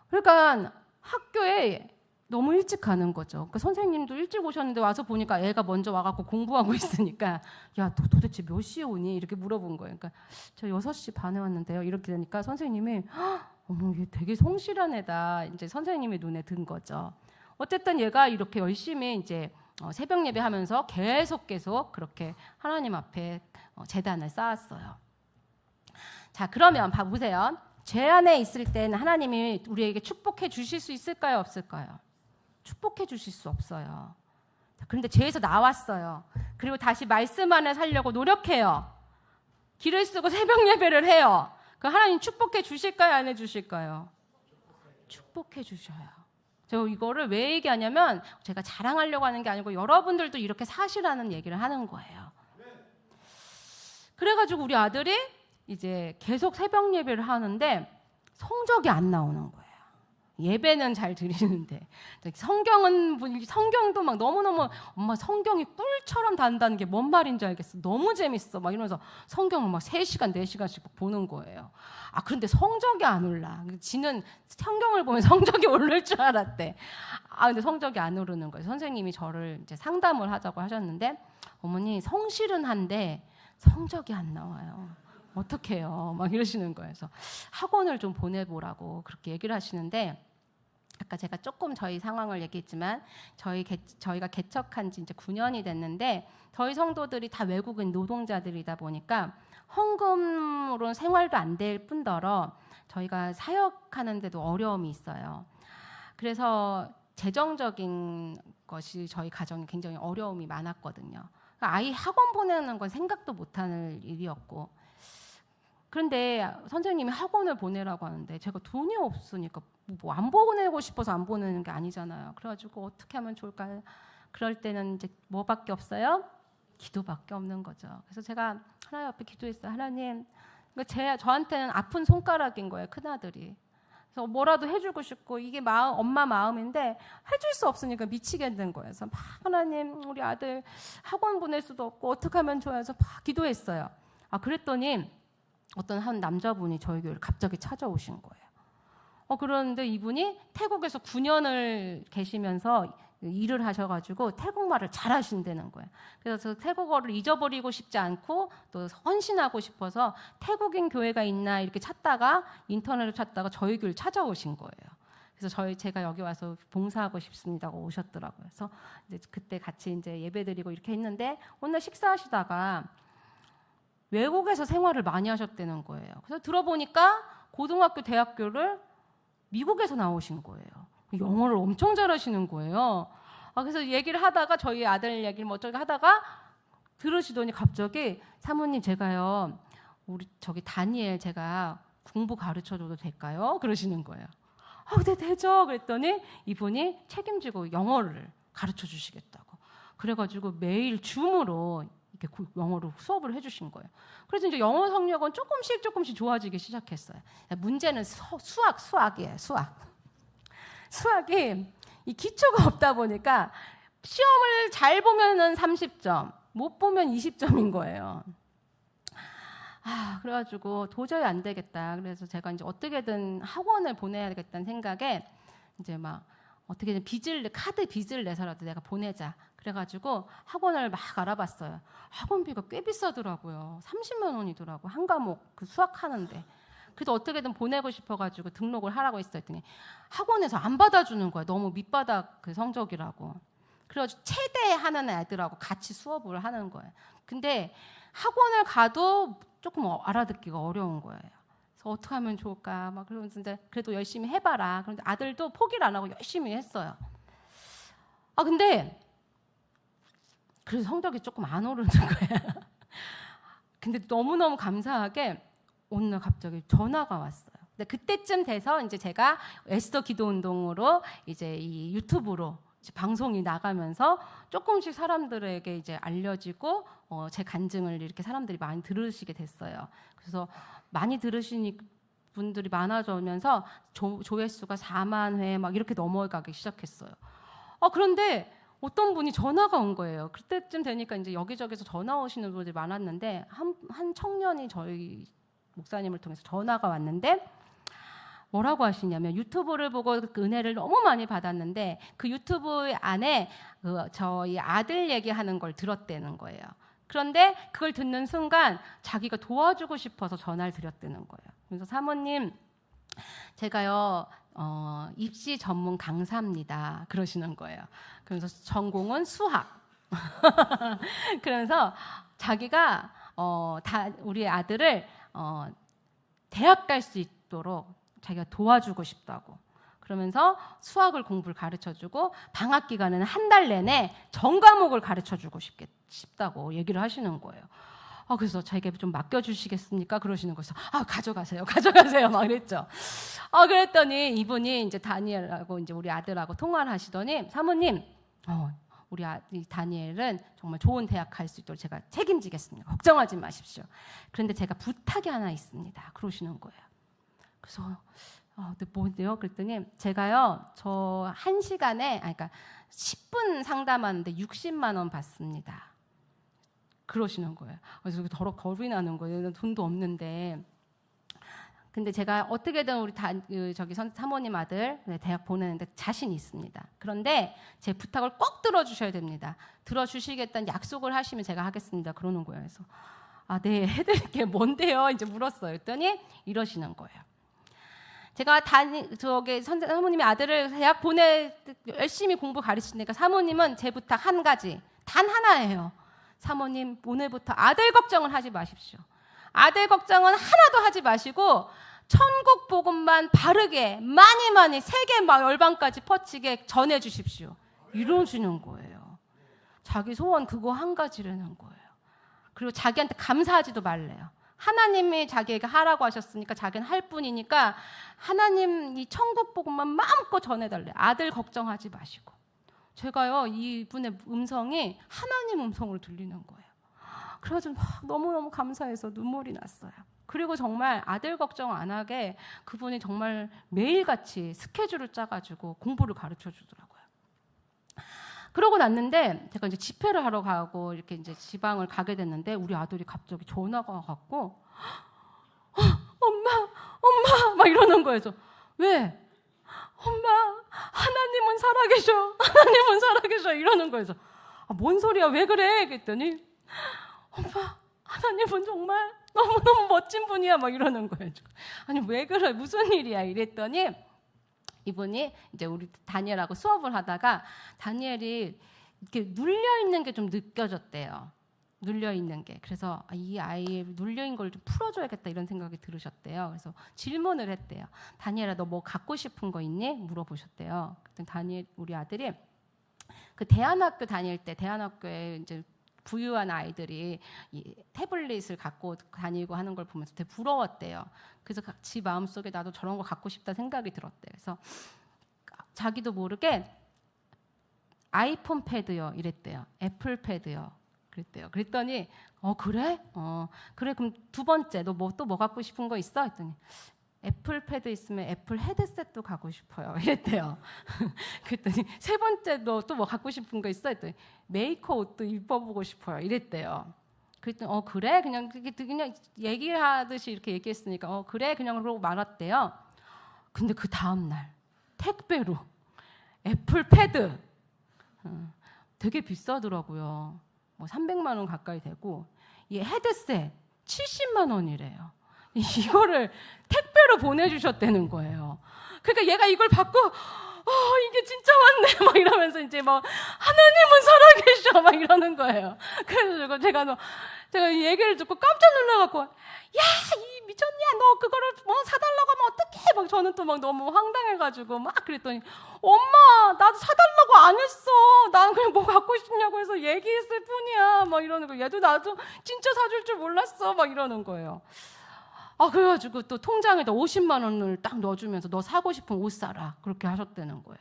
그러니까 학교에 너무 일찍 가는 거죠. 그러니까 선생님도 일찍 오셨는데 와서 보니까 애가 먼저 와갖고 공부하고 있으니까 야, 너 도대체 몇 시에 오니? 이렇게 물어본 거예요. 그러니까 저 6시 반에 왔는데요. 이렇게 되니까 선생님이 어머, 얘 되게 성실한 애다. 이제 선생님의 눈에 든 거죠. 어쨌든 얘가 이렇게 열심히 이제 새벽 예배하면서 계속 그렇게 하나님 앞에 제단을 쌓았어요. 자, 그러면 봐보세요. 죄 안에 있을 때는 하나님이 우리에게 축복해 주실 수 있을까요? 없을까요? 축복해 주실 수 없어요. 그런데 죄에서 나왔어요. 그리고 다시 말씀 안에 살려고 노력해요. 길을 쓰고 새벽 예배를 해요. 그 하나님 축복해 주실까요? 안 해주실까요? 축복해 주셔요. 제가 이거를 왜 얘기하냐면 제가 자랑하려고 하는 게 아니고 여러분들도 이렇게 사시라는 얘기를 하는 거예요. 그래가지고 우리 아들이 이제 계속 새벽 예배를 하는데 성적이 안 나오는 거예요. 예배는 잘 드리는데 성경도 막 너무너무 엄마 성경이 꿀처럼 단다는 게 뭔 말인지 알겠어. 너무 재밌어. 막 이러면서 성경을 막 3시간, 4시간씩 보는 거예요. 아, 그런데 성적이 안 올라. 지는 성경을 보면 성적이 오를 줄 알았대. 아, 근데 성적이 안 오르는 거예요. 선생님이 저를 이제 상담을 하자고 하셨는데 어머니 성실은 한데 성적이 안 나와요. 어떡해요? 막 이러시는 거예요. 그래서 학원을 좀 보내보라고 그렇게 얘기를 하시는데 아까 제가 조금 저희 상황을 얘기했지만 저희가 개척한 지 이제 9년이 됐는데 저희 성도들이 다 외국인 노동자들이다 보니까 헌금으로는 생활도 안 될 뿐더러 저희가 사역하는데도 어려움이 있어요. 그래서 재정적인 것이 저희 가정에 굉장히 어려움이 많았거든요. 그러니까 아이 학원 보내는 건 생각도 못하는 일이었고 그런데 선생님이 학원을 보내라고 하는데 제가 돈이 없으니까 뭐 안 보내고 싶어서 안 보내는 게 아니잖아요. 그래가지고 어떻게 하면 좋을까요? 그럴 때는 이제 뭐밖에 없어요? 기도밖에 없는 거죠. 그래서 제가 하나님 앞에 기도했어요. 하나님, 저한테는 아픈 손가락인 거예요. 큰아들이. 그래서 뭐라도 해주고 싶고 이게 엄마 마음인데 해줄 수 없으니까 미치겠는 거예요. 그래서 막 하나님 우리 아들 학원 보낼 수도 없고 어떻게 하면 좋아요? 그래서 막 기도했어요. 아, 그랬더니 어떤 한 남자분이 저희 교회를 갑자기 찾아오신 거예요. 그런데 이분이 태국에서 9년을 계시면서 일을 하셔가지고 태국말을 잘 하신다는 거예요. 그래서 태국어를 잊어버리고 싶지 않고 또 헌신하고 싶어서 태국인 교회가 있나 이렇게 찾다가 인터넷을 찾다가 저희 교회를 찾아오신 거예요. 그래서 제가 여기 와서 봉사하고 싶습니다고 오셨더라고요. 그래서 이제 그때 같이 이제 예배드리고 이렇게 했는데 오늘 식사하시다가 외국에서 생활을 많이 하셨다는 거예요. 그래서 들어보니까 고등학교, 대학교를 미국에서 나오신 거예요. 영어를 엄청 잘하시는 거예요. 그래서 얘기를 하다가 저희 아들 얘기를 뭐 어쩌고 하다가 들으시더니 갑자기 사모님 제가요 우리 저기 다니엘 제가 공부 가르쳐줘도 될까요? 그러시는 거예요. 네 되죠. 그랬더니 이분이 책임지고 영어를 가르쳐 주시겠다고. 그래가지고 매일 줌으로 이렇게 영어로 수업을 해주신 거예요. 그래서 이제 영어 성력은 조금씩 좋아지기 시작했어요. 문제는 수학이에요. 수학이 이 기초가 없다 보니까 시험을 잘 보면은 30점, 못 보면 20점인 거예요. 그래가지고 도저히 안 되겠다. 그래서 제가 이제 어떻게든 학원을 보내야겠다는 생각에 이제 막 어떻게든 카드 빚을 내서라도 내가 보내자. 그래가지고 학원을 막 알아봤어요. 학원비가 꽤 비싸더라고요. 30만 원이더라고 한 과목 그 수학하는데. 그래도 어떻게든 보내고 싶어가지고 등록을 하라고 했더니 학원에서 안 받아주는 거야. 너무 밑바닥 그 성적이라고. 그래가지고 체대하는 애들하고 같이 수업을 하는 거예요. 근데 학원을 가도 조금 알아듣기가 어려운 거예요. 그래서 어떻게 하면 좋을까? 막 그러면서 이제 그래도 열심히 해봐라. 그런데 아들도 포기를 안 하고 열심히 했어요. 근데 그래서 성적이 조금 안 오르는 거예요. 근데 너무너무 감사하게 어느 날 갑자기 전화가 왔어요. 근데 그때쯤 돼서 이제 제가 에스더 기도 운동으로 이제 이 유튜브로 이제 방송이 나가면서 조금씩 사람들에게 이제 알려지고 제 간증을 이렇게 사람들이 많이 들으시게 됐어요. 그래서 많이 들으시니 분들이 많아지면서 조회수가 4만 회 막 이렇게 넘어가기 시작했어요. 그런데 어떤 분이 전화가 온 거예요. 그때쯤 되니까 이제 여기저기서 전화 오시는 분들이 많았는데 한 청년이 저희 목사님을 통해서 전화가 왔는데 뭐라고 하시냐면 유튜브를 보고 그 은혜를 너무 많이 받았는데 그 유튜브 안에 저희 아들 얘기하는 걸 들었다는 거예요. 그런데 그걸 듣는 순간 자기가 도와주고 싶어서 전화를 드렸다는 거예요. 그래서 사모님 제가요 입시 전문 강사입니다. 그러시는 거예요. 그래서 전공은 수학. 그래서 자기가 우리 아들을 대학 갈 수 있도록 자기가 도와주고 싶다고. 그러면서 수학을 공부를 가르쳐주고 방학 기간에는 한 달 내내 전 과목을 가르쳐주고 싶다고 얘기를 하시는 거예요. 그래서 자기가 좀 맡겨주시겠습니까? 그러시는 거예요. 가져가세요. 막 그랬죠. 그랬더니 이분이 이제 다니엘하고 이제 우리 아들하고 통화를 하시더니 사모님, 우리 다니엘은 정말 좋은 대학 갈 수 있도록 제가 책임지겠습니다. 걱정하지 마십시오. 그런데 제가 부탁이 하나 있습니다. 그러시는 거예요. 그래서 근데 뭔데요? 그랬더니 제가요, 저 1시간에, 그러니까 10분 상담하는데 60만 원 받습니다. 그러시는 거예요. 그래서 더러 겁이 나는 거예요. 돈도 없는데. 근데 제가 어떻게든 우리 저기 사모님 아들 대학 보내는데 자신 있습니다. 그런데 제 부탁을 꼭 들어주셔야 됩니다. 들어주시겠다는 약속을 하시면 제가 하겠습니다. 그러는 거예요. 그래서 네, 해드릴게. 뭔데요? 이제 물었어요. 그랬더니 이러시는 거예요. 제가 저기 사모님의 아들을 대학 열심히 공부 가르치니까 사모님은 제 부탁 한 가지, 단 하나예요. 사모님, 오늘부터 아들 걱정은 하지 마십시오. 아들 걱정은 하나도 하지 마시고 천국 복음만 바르게 많이 세계 열방까지 퍼지게 전해 주십시오. 이러시는 거예요. 자기 소원 그거 한 가지라는 거예요. 그리고 자기한테 감사하지도 말래요. 하나님이 자기에게 하라고 하셨으니까 자기는 할 뿐이니까 하나님 이 천국 복음만 마음껏 전해달래요. 아들 걱정하지 마시고. 제가요, 이분의 음성이 하나님 음성으로 들리는 거예요. 그래가지고 너무너무 감사해서 눈물이 났어요. 그리고 정말 아들 걱정 안 하게 그분이 정말 매일같이 스케줄을 짜가지고 공부를 가르쳐 주더라고요. 그러고 났는데 제가 이제 집회를 하러 가고 이렇게 이제 지방을 가게 됐는데 우리 아들이 갑자기 전화가 와갖고 엄마 막 이러는 거예요. 왜? 엄마, 하나님은 살아계셔. 하나님은 살아계셔. 이러는 거예요. 뭔 소리야? 왜 그래? 그랬더니 엄마, 하나님은 정말 너무너무 멋진 분이야. 막 이러는 거예요. 아니, 왜 그래? 무슨 일이야? 이랬더니 이분이 이제 우리 다니엘하고 수업을 하다가 다니엘이 이렇게 눌려있는 게 좀 느껴졌대요. 눌려있는 게. 그래서 이 아이의 눌려있는 걸 좀 풀어줘야겠다 이런 생각이 들으셨대요. 그래서 질문을 했대요. 다니엘아, 너 뭐 갖고 싶은 거 있니? 물어보셨대요. 그랬더니 다니엘, 우리 아들이 그 대안학교 다닐 때 대안학교에 이제 부유한 아이들이 이 태블릿을 갖고 다니고 하는 걸 보면서 되게 부러웠대요. 그래서 지 마음속에 나도 저런 거 갖고 싶다 생각이 들었대요. 그래서 자기도 모르게 아이폰 패드요 이랬대요. 애플 패드요 그랬대요. 그랬더니 그래? 그래, 그럼 두 번째 너 또 뭐 갖고 싶은 거 있어? 했더니 애플 패드 있으면 애플 헤드셋도 갖고 싶어요 이랬대요. 그랬더니 세 번째 너 또 뭐 갖고 싶은 거 있어? 했더니 메이커 옷도 입어보고 싶어요 이랬대요. 그랬더니 그래? 그냥 얘기하듯이 이렇게 얘기했으니까 그래? 그냥 그러고 말았대요. 근데 그 다음날 택배로 애플 패드 되게 비싸더라고요. 뭐 300만 원 가까이 되고 이 헤드셋 70만 원이래요. 이거를 택배로 보내주셨다는 거예요. 그러니까 얘가 이걸 받고 이게 진짜 맞네 막 이러면서 이제 막 하나님은 살아계셔 막 이러는 거예요. 그래서 제가 이 얘기를 듣고 깜짝 놀라갖고 야, 이 미쳤냐, 너 그거를 사달라고 하면 어떡해? 막 저는 또 막 너무 황당해가지고 막 그랬더니 엄마, 나도 사달라고 안 했어. 난 그냥 뭐 갖고 싶냐고 해서 얘기했을 뿐이야. 막 이러는 거예요. 얘도 나도 진짜 사줄 줄 몰랐어. 막 이러는 거예요. 그래가지고 또 통장에다 50만 원을 딱 넣어주면서 너 사고 싶은 옷 사라. 그렇게 하셨다는 거예요.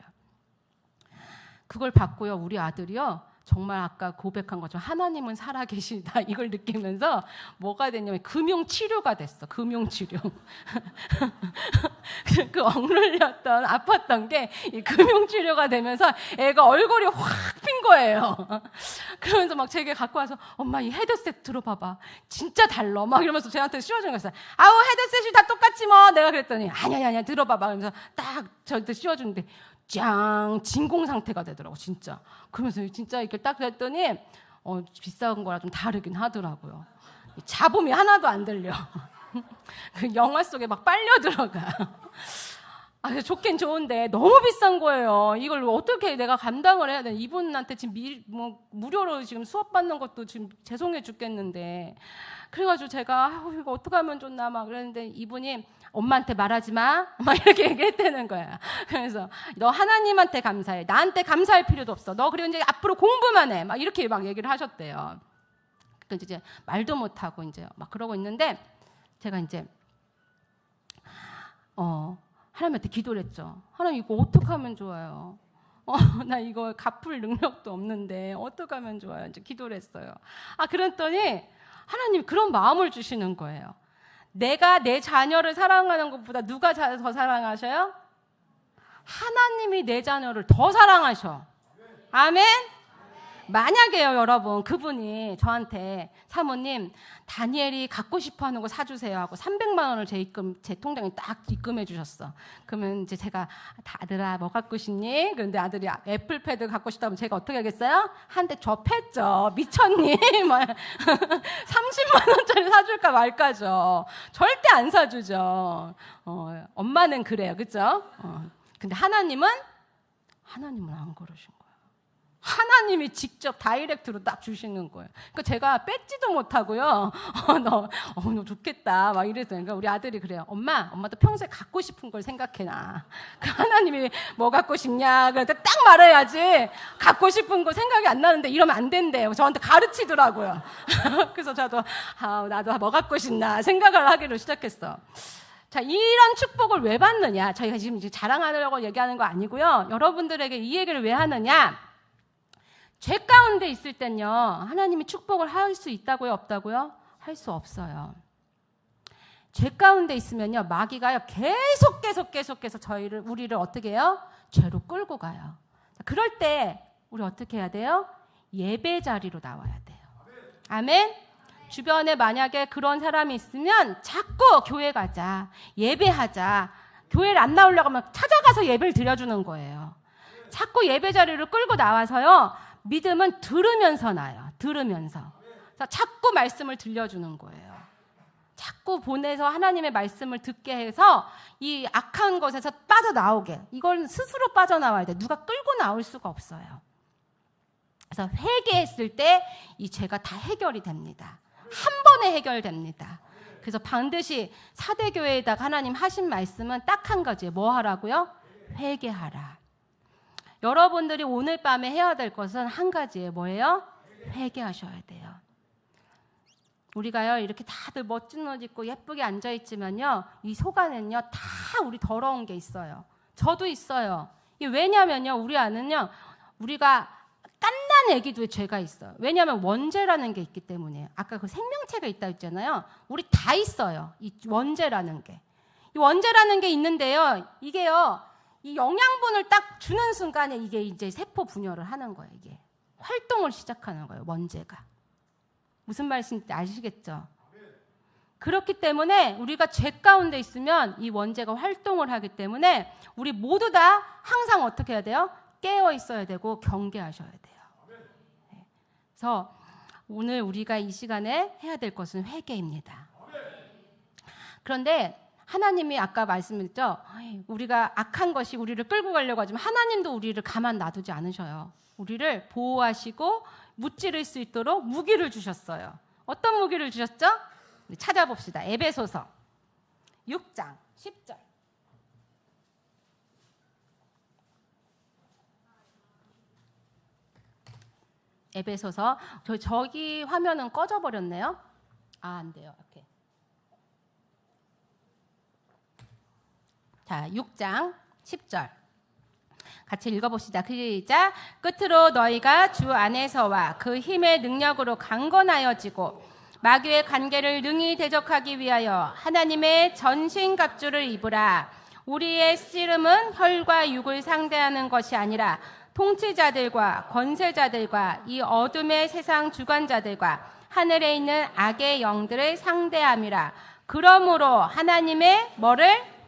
그걸 받고요, 우리 아들이요. 정말 아까 고백한 것처럼 하나님은 살아계시다 이걸 느끼면서 뭐가 됐냐면 금융치료가 됐어. 금융치료. 그 억눌렸던 아팠던 게 이 금융치료가 되면서 애가 얼굴이 확 핀 거예요. 그러면서 막 제게 갖고 와서 엄마 이 헤드셋 들어봐봐. 진짜 달라. 막 이러면서 저한테 씌워주는 거였어요. 아우 헤드셋이 다 똑같지 뭐. 내가 그랬더니 아니야 들어봐봐. 그러면서 딱 저한테 씌워주는데 짱 진공 상태가 되더라고 진짜. 그러면서 진짜 이렇게 딱 그랬더니 비싼 거랑 좀 다르긴 하더라고요. 잡음이 하나도 안 들려. 그 영화 속에 막 빨려 들어가. 좋긴 좋은데 너무 비싼 거예요. 이걸 어떻게 내가 감당을 해야 돼? 이분한테 지금 무료로 지금 수업 받는 것도 지금 죄송해 죽겠는데. 그래가지고 제가 이거 어떻게 하면 좋나 막 그랬는데 이분이 엄마한테 말하지 마. 막 이렇게 얘기했다는 거야. 그래서 너 하나님한테 감사해. 나한테 감사할 필요도 없어. 너 그리고 이제 앞으로 공부만 해. 막 이렇게 막 얘기를 하셨대요. 그러니까 이제 말도 못 하고 이제 막 그러고 있는데 제가 이제 하나님한테 기도를 했죠. 하나님 이거 어떻게 하면 좋아요? 나 이거 갚을 능력도 없는데 어떻게 하면 좋아요? 이제 기도를 했어요. 그랬더니 하나님 그런 마음을 주시는 거예요. 내가 내 자녀를 사랑하는 것보다 누가 더 사랑하셔요? 하나님이 내 자녀를 더 사랑하셔. 아멘? 만약에요, 여러분, 그분이 저한테 사모님, 다니엘이 갖고 싶어 하는 거 사주세요 하고 300만 원을 제 통장에 딱 입금해 주셨어. 그러면 이제 제가, 아들아, 뭐 갖고 싶니? 그런데 아들이 애플패드 갖고 싶다면 제가 어떻게 하겠어요? 한 대 접했죠. 미쳤니? 뭐 30만 원짜리 사줄까 말까죠. 절대 안 사주죠. 엄마는 그래요. 그죠? 근데 하나님은 안 그러신 거예요. 하나님이 직접 다이렉트로 딱 주시는 거예요. 그러니까 제가 뺏지도 못하고요. 너 좋겠다. 막 이랬더니 우리 아들이 그래요. 엄마도 평소에 갖고 싶은 걸 생각해놔. 하나님이 뭐 갖고 싶냐? 그래서 딱 말해야지. 갖고 싶은 거 생각이 안 나는데 이러면 안 된대요. 저한테 가르치더라고요. 그래서 저도 나도 뭐 갖고 싶나 생각을 하기로 시작했어. 자, 이런 축복을 왜 받느냐? 저희가 지금 이제 자랑하려고 얘기하는 거 아니고요. 여러분들에게 이 얘기를 왜 하느냐? 죄 가운데 있을 땐요, 하나님이 축복을 할 수 있다고요, 없다고요? 할 수 없어요. 죄 가운데 있으면요, 마귀가요, 계속해서 우리를 어떻게 해요? 죄로 끌고 가요. 자, 그럴 때, 우리 어떻게 해야 돼요? 예배 자리로 나와야 돼요. 아멘? 주변에 만약에 그런 사람이 있으면 자꾸 교회 가자, 예배하자, 교회를 안 나오려고 하면 찾아가서 예배를 드려주는 거예요. 자꾸 예배 자리를 끌고 나와서요, 믿음은 들으면서 나요. 들으면서. 자꾸 말씀을 들려주는 거예요. 자꾸 보내서 하나님의 말씀을 듣게 해서 이 악한 것에서 빠져나오게. 이걸 스스로 빠져나와야 돼. 누가 끌고 나올 수가 없어요. 그래서 회개했을 때 이 죄가 다 해결이 됩니다. 한 번에 해결됩니다. 그래서 반드시 사대교회에다가 하나님 하신 말씀은 딱 한 가지예요. 뭐 하라고요? 회개하라. 여러분들이 오늘 밤에 해야 될 것은 한 가지예요. 뭐예요? 회개하셔야 돼요. 우리가요, 이렇게 다들 멋진 옷 입고 예쁘게 앉아있지만요, 이 속 안에는요, 다 우리 더러운 게 있어요. 저도 있어요. 이게 왜냐면요, 우리 안은요, 우리가 깐난 애기도 죄가 있어요. 왜냐하면 원죄라는 게 있기 때문이에요. 아까 그 생명체가 있다 했잖아요. 우리 다 있어요. 이 원죄라는 게. 이 원죄라는 게 있는데요, 이게요, 이 영양분을 딱 주는 순간에 이게 이제 세포 분열을 하는 거예요. 이게 활동을 시작하는 거예요. 원죄가. 무슨 말씀인지 아시겠죠? 그렇기 때문에 우리가 죄 가운데 있으면 이 원죄가 활동을 하기 때문에 우리 모두 다 항상 어떻게 해야 돼요? 깨어 있어야 되고 경계하셔야 돼요. 그래서 오늘 우리가 이 시간에 해야 될 것은 회개입니다. 그런데 하나님이 아까 말씀드렸죠. 우리가 악한 것이 우리를 끌고 가려고 하지만 하나님도 우리를 가만 놔두지 않으셔요. 우리를 보호하시고 무찌를 수 있도록 무기를 주셨어요. 어떤 무기를 주셨죠? 찾아봅시다. 에베소서 6장 10절. 에베소서 저기 화면은 꺼져버렸네요. 안 돼요. 이렇게. 자, 6장 10절 같이 읽어봅시다. 시작. 끝으로 너희가 주 안에서와 그 힘의 능력으로 강건하여지고 마귀의 관계를 능히 대적하기 위하여 하나님의 전신갑주를 입으라. 우리의 씨름은 혈과 육을 상대하는 것이 아니라 통치자들과 권세자들과 이 어둠의 세상 주관자들과 하늘에 있는 악의 영들을 상대함이라. 그러므로 하나님의 뭐를?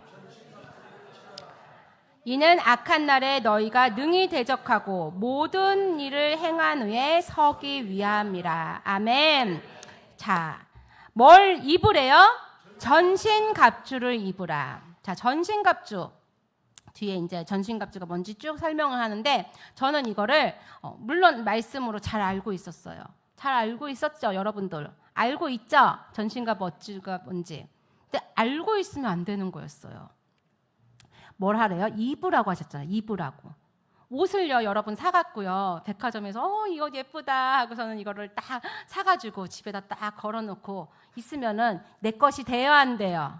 이는 악한 날에 너희가 능히 대적하고 모든 일을 행한 후에 서기 위함이라. 아멘. 자, 뭘 입으래요? 전신갑주를 입으라. 자, 전신갑주. 뒤에 이제 전신갑주가 뭔지 쭉 설명을 하는데 저는 이거를 물론 말씀으로 잘 알고 있었어요. 잘 알고 있었죠, 여러분들. 알고 있죠? 전신갑주가 뭔지. 근데 알고 있으면 안 되는 거였어요. 뭘 하래요? 입으라고 하셨잖아요. 입으라고. 옷을요, 여러분 사갔고요. 백화점에서 이거 예쁘다 하고서는 이거를 딱 사가지고 집에다 딱 걸어놓고 있으면은 내 것이 돼요, 안 돼요?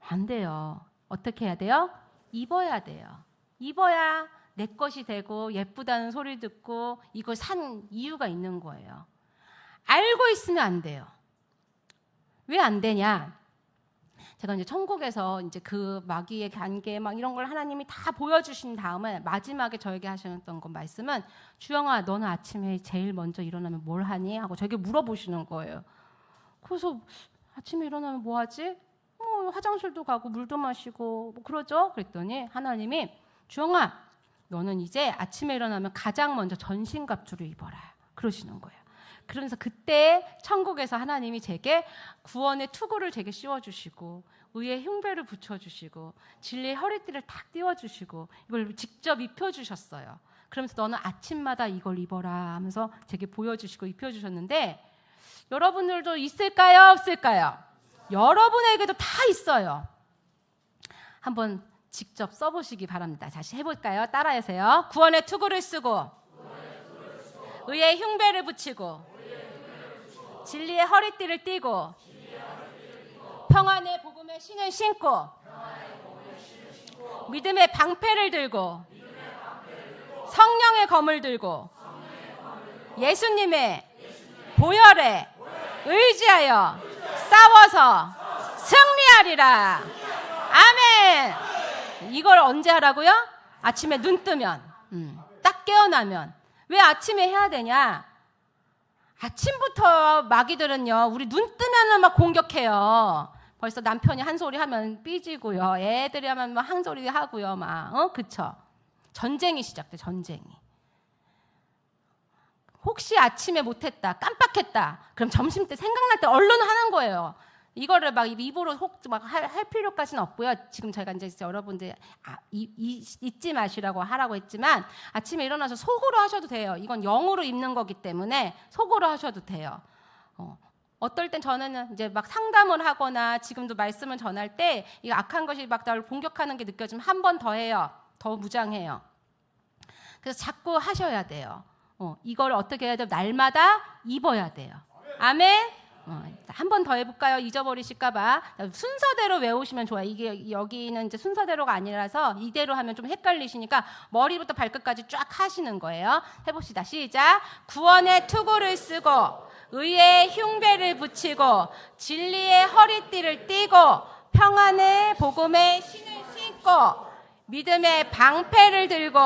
안 돼요. 어떻게 해야 돼요? 입어야 돼요. 입어야 내 것이 되고 예쁘다는 소리 듣고 이걸 산 이유가 있는 거예요. 알고 있으면 안 돼요. 왜 안 되냐? 제가 이제 천국에서 이제 그 마귀의 관계 막 이런 걸 하나님이 다 보여주신 다음에 마지막에 저에게 하셨던 건 말씀은 주영아, 너는 아침에 제일 먼저 일어나면 뭘 하니? 하고 저에게 물어보시는 거예요. 그래서 아침에 일어나면 뭐 하지? 화장실도 가고 물도 마시고 뭐 그러죠. 그랬더니 하나님이 주영아, 너는 이제 아침에 일어나면 가장 먼저 전신갑주를 입어라. 그러시는 거예요. 그러면서 그때 천국에서 하나님이 제게 구원의 투구를 제게 씌워주시고 의의 흉배를 붙여주시고 진리의 허리띠를 탁 띄워주시고 이걸 직접 입혀주셨어요. 그러면서 너는 아침마다 이걸 입어라 하면서 제게 보여주시고 입혀주셨는데 여러분들도 있을까요? 없을까요? 여러분에게도 다 있어요. 한번 직접 써보시기 바랍니다. 다시 해볼까요? 따라하세요. 구원의 투구를 쓰고 의의 흉배를 붙이고 진리의 허리띠를 띠고 평안의 복음의 신을 신고 믿음의 방패를 들고 성령의 검을 들고 예수님의 보혈에 의지하여 싸워서 승리하리라. 아멘. 이걸 언제 하라고요? 아침에 눈 뜨면, 딱 깨어나면. 왜 아침에 해야 되냐? 아침부터 마귀들은요, 우리 눈 뜨면은 막 공격해요. 벌써 남편이 한 소리 하면 삐지고요. 애들이 하면 막 한 소리 하고요. 막, 그쵸? 전쟁이 시작돼, 전쟁이. 혹시 아침에 못했다, 깜빡했다. 그럼 점심 때 생각날 때 얼른 하는 거예요. 이거를 막 입으로 막 할 필요까지는 없고요. 지금 제가 이제 여러분들 잊지 마시라고 하라고 했지만 아침에 일어나서 속으로 하셔도 돼요. 이건 영으로 입는 거기 때문에 속으로 하셔도 돼요. 어떨 땐 저는 이제 막 상담을 하거나 지금도 말씀을 전할 때 이 악한 것이 막 나를 공격하는 게 느껴지면 한 번 더 해요. 더 무장해요. 그래서 자꾸 하셔야 돼요. 이걸 어떻게 해야 돼요? 날마다 입어야 돼요. 아멘. 한 번 더 해볼까요? 잊어버리실까 봐. 순서대로 외우시면 좋아요. 이게 여기는 이제 순서대로가 아니라서 이대로 하면 좀 헷갈리시니까 머리부터 발끝까지 쫙 하시는 거예요. 해봅시다. 시작. 구원의 투구를 쓰고 의의 흉배를 붙이고 진리의 허리띠를 띠고 평안의 복음의 신을 신고 믿음의 방패를 들고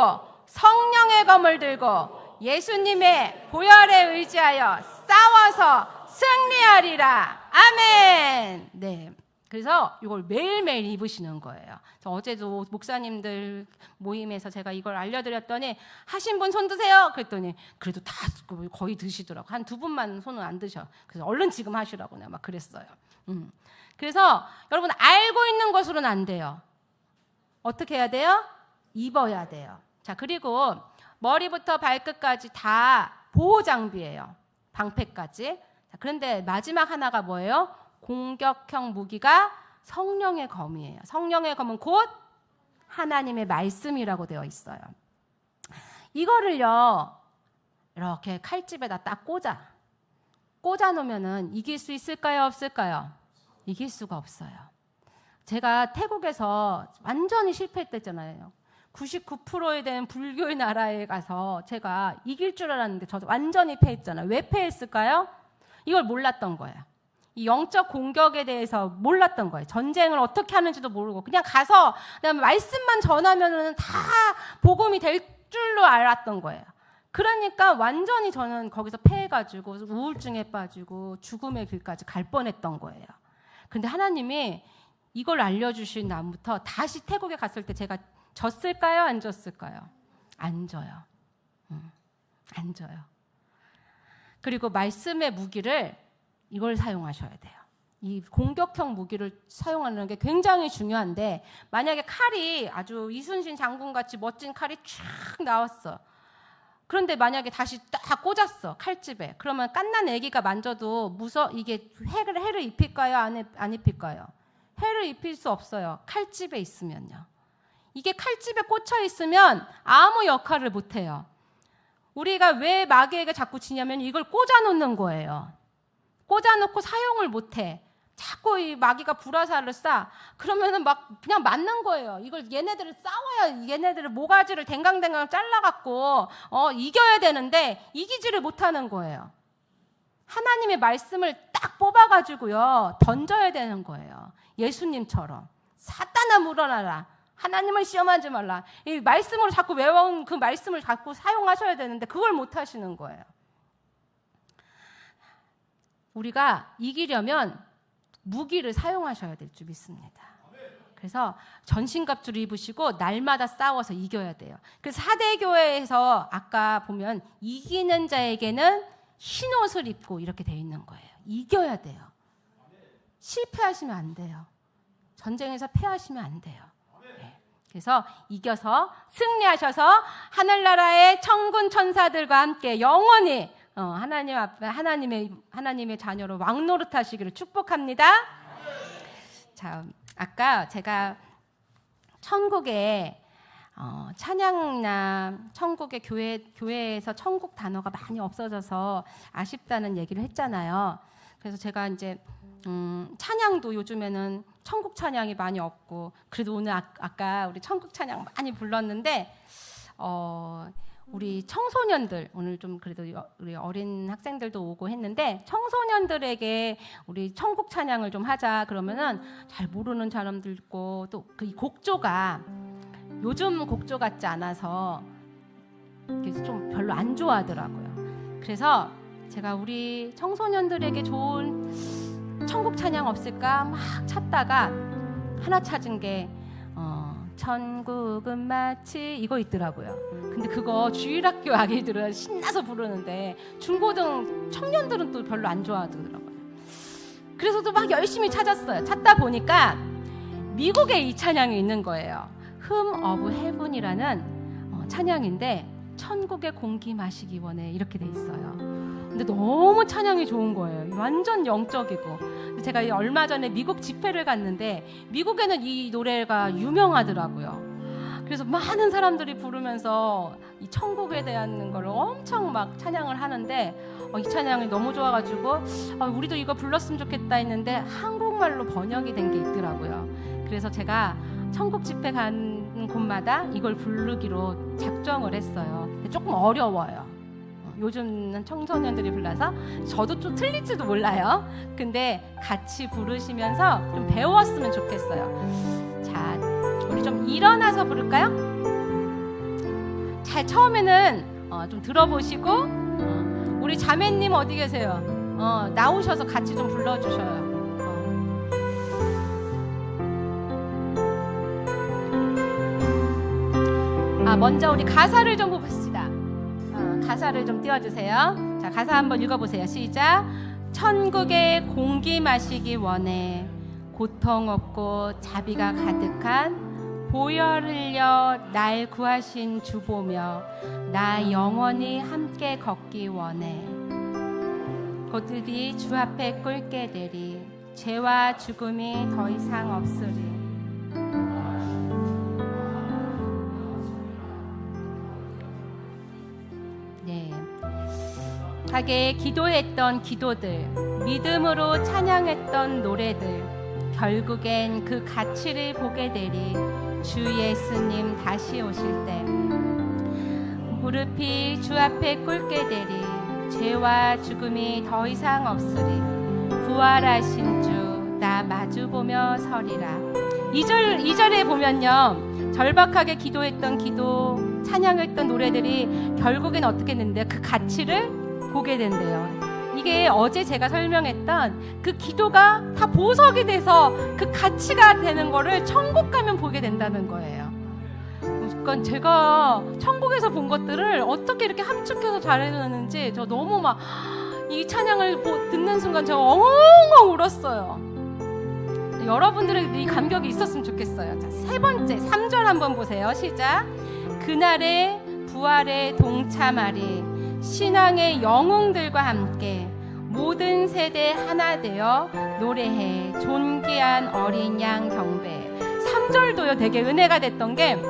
성령의 검을 들고 예수님의 보혈에 의지하여 싸워서 승리하리라. 아멘. 네. 그래서 이걸 매일매일 입으시는 거예요. 어제도 목사님들 모임에서 제가 이걸 알려드렸더니 하신 분 손 드세요. 그랬더니 그래도 다 거의 드시더라고. 한 두 분만 손은 안 드셔. 그래서 얼른 지금 하시라고 내가 막 그랬어요. 그래서 여러분 알고 있는 것으로는 안 돼요. 어떻게 해야 돼요? 입어야 돼요. 자, 그리고 머리부터 발끝까지 다 보호 장비예요. 방패까지. 자, 그런데 마지막 하나가 뭐예요? 공격형 무기가 성령의 검이에요. 성령의 검은 곧 하나님의 말씀이라고 되어 있어요. 이거를요, 이렇게 칼집에다 딱 꽂아 놓으면은 이길 수 있을까요? 없을까요? 이길 수가 없어요. 제가 태국에서 완전히 실패했댔잖아요. 99%에 대한 불교의 나라에 가서 제가 이길 줄 알았는데 저도 완전히 패했잖아요. 왜 패했을까요? 이걸 몰랐던 거예요. 이 영적 공격에 대해서 몰랐던 거예요. 전쟁을 어떻게 하는지도 모르고 그냥 가서 그다음에 말씀만 전하면은 다 복음이 될 줄로 알았던 거예요. 그러니까 완전히 저는 거기서 패해가지고 우울증에 빠지고 죽음의 길까지 갈 뻔했던 거예요. 근데 하나님이 이걸 알려주신 다음부터 다시 태국에 갔을 때 제가 졌을까요? 안 졌을까요? 안 져요. 안 져요. 그리고 말씀의 무기를 이걸 사용하셔야 돼요. 이 공격형 무기를 사용하는 게 굉장히 중요한데 만약에 칼이 아주 이순신 장군같이 멋진 칼이 쫙 나왔어. 그런데 만약에 다시 딱 꽂았어. 칼집에. 그러면 갓난 애기가 만져도 이게 해를 입힐까요? 안 입힐까요? 해를 입힐 수 없어요. 칼집에 있으면요. 이게 칼집에 꽂혀 있으면 아무 역할을 못 해요. 우리가 왜 마귀에게 자꾸 지냐면 이걸 꽂아 놓는 거예요. 꽂아 놓고 사용을 못 해. 자꾸 이 마귀가 불화살을 쏴. 그러면은 막 그냥 맞는 거예요. 이걸 얘네들을 싸워야 얘네들을 모가지를 댕강댕강 잘라갖고 이겨야 되는데 이기지를 못하는 거예요. 하나님의 말씀을 딱 딱 뽑아가지고요 던져야 되는 거예요. 예수님처럼 사탄아 물러나라. 하나님을 시험하지 말라. 이 말씀으로 자꾸 외워온 그 말씀을 자꾸 사용하셔야 되는데 그걸 못 하시는 거예요. 우리가 이기려면 무기를 사용하셔야 될 줄 믿습니다. 그래서 전신갑주를 입으시고 날마다 싸워서 이겨야 돼요. 그래서 사대교회에서 아까 보면 이기는 자에게는 흰 옷을 입고 이렇게 돼 있는 거예요. 이겨야 돼요. 실패하시면 안 돼요. 전쟁에서 패하시면 안 돼요. 그래서 이겨서 승리하셔서 하늘나라의 천군 천사들과 함께 영원히 하나님 앞에 하나님의 자녀로 왕노릇하시기를 축복합니다. 자, 아까 제가 천국에 찬양이나 천국의 교회에서 천국 단어가 많이 없어져서 아쉽다는 얘기를 했잖아요. 그래서 제가 이제 찬양도 요즘에는 천국 찬양이 많이 없고 그래도 오늘 아까 우리 천국 찬양 많이 불렀는데 우리 청소년들 오늘 좀 그래도 우리 어린 학생들도 오고 했는데 청소년들에게 우리 천국 찬양을 좀 하자 그러면은 잘 모르는 사람들 있고 또 그 곡조가 요즘 곡조 같지 않아서 좀 별로 안 좋아하더라고요. 그래서 제가 우리 청소년들에게 좋은 천국 찬양 없을까 막 찾다가 하나 찾은 게 천국은 마치 이거 있더라고요. 근데 그거 주일학교 아기들은 신나서 부르는데 중고등 청년들은 또 별로 안 좋아하더라고요. 그래서 또 막 열심히 찾았어요. 찾다 보니까 미국에 이 찬양이 있는 거예요. Hymn of Heaven이라는 찬양인데 천국의 공기 마시기 원해 이렇게 돼 있어요. 근데 너무 찬양이 좋은 거예요. 완전 영적이고. 제가 얼마 전에 미국 집회를 갔는데 미국에는 이 노래가 유명하더라고요. 그래서 많은 사람들이 부르면서 이 천국에 대한 걸 엄청 막 찬양을 하는데 이 찬양이 너무 좋아가지고 우리도 이거 불렀으면 좋겠다 했는데 한국말로 번역이 된 게 있더라고요. 그래서 제가 천국 집회 가는 곳마다 이걸 부르기로 작정을 했어요. 근데 조금 어려워요. 요즘은 청소년들이 불러서 저도 좀 틀릴지도 몰라요. 근데 같이 부르시면서 좀 배웠으면 좋겠어요. 자, 우리 좀 일어나서 부를까요? 잘 처음에는 좀 들어보시고 우리 자매님 어디 계세요? 나오셔서 같이 좀 불러주셔요. 먼저 우리 가사를 좀 봅시다. 가사를 좀 띄워주세요. 자, 가사 한번 읽어보세요. 시작. 천국의 공기 마시기 원해 고통 없고 자비가 가득한 보혈 흘려 날 구하신 주 보며 나 영원히 함께 걷기 원해 그들이 주 앞에 꿇게 되리 죄와 죽음이 더 이상 없으리. 하게 기도했던 기도들, 믿음으로 찬양했던 노래들, 결국엔 그 가치를 보게 되리 주 예수님 다시 오실 때. 무릎이 주 앞에 꿇게 되리 죄와 죽음이 더 이상 없으리 부활하신 주 나 마주보며 서리라. 2절에 보면요, 절박하게 기도했던 기도, 찬양했던 노래들이 결국엔 어떻게 했는데 그 가치를 보게 된대요. 이게 어제 제가 설명했던 그 기도가 다 보석이 돼서 그 가치가 되는 거를 천국 가면 보게 된다는 거예요. 그러니까 제가 천국에서 본 것들을 어떻게 이렇게 함축해서 잘해줬는지 저 너무 막 이 찬양을 듣는 순간 제가 엉엉 울었어요. 여러분들의 이 감격이 있었으면 좋겠어요. 자, 세 번째 3절 한번 보세요. 시작. 그날의 부활에 동참하리 신앙의 영웅들과 함께 모든 세대 하나 되어 노래해 존귀한 어린 양 경배. 3절도요 되게 은혜가 됐던 게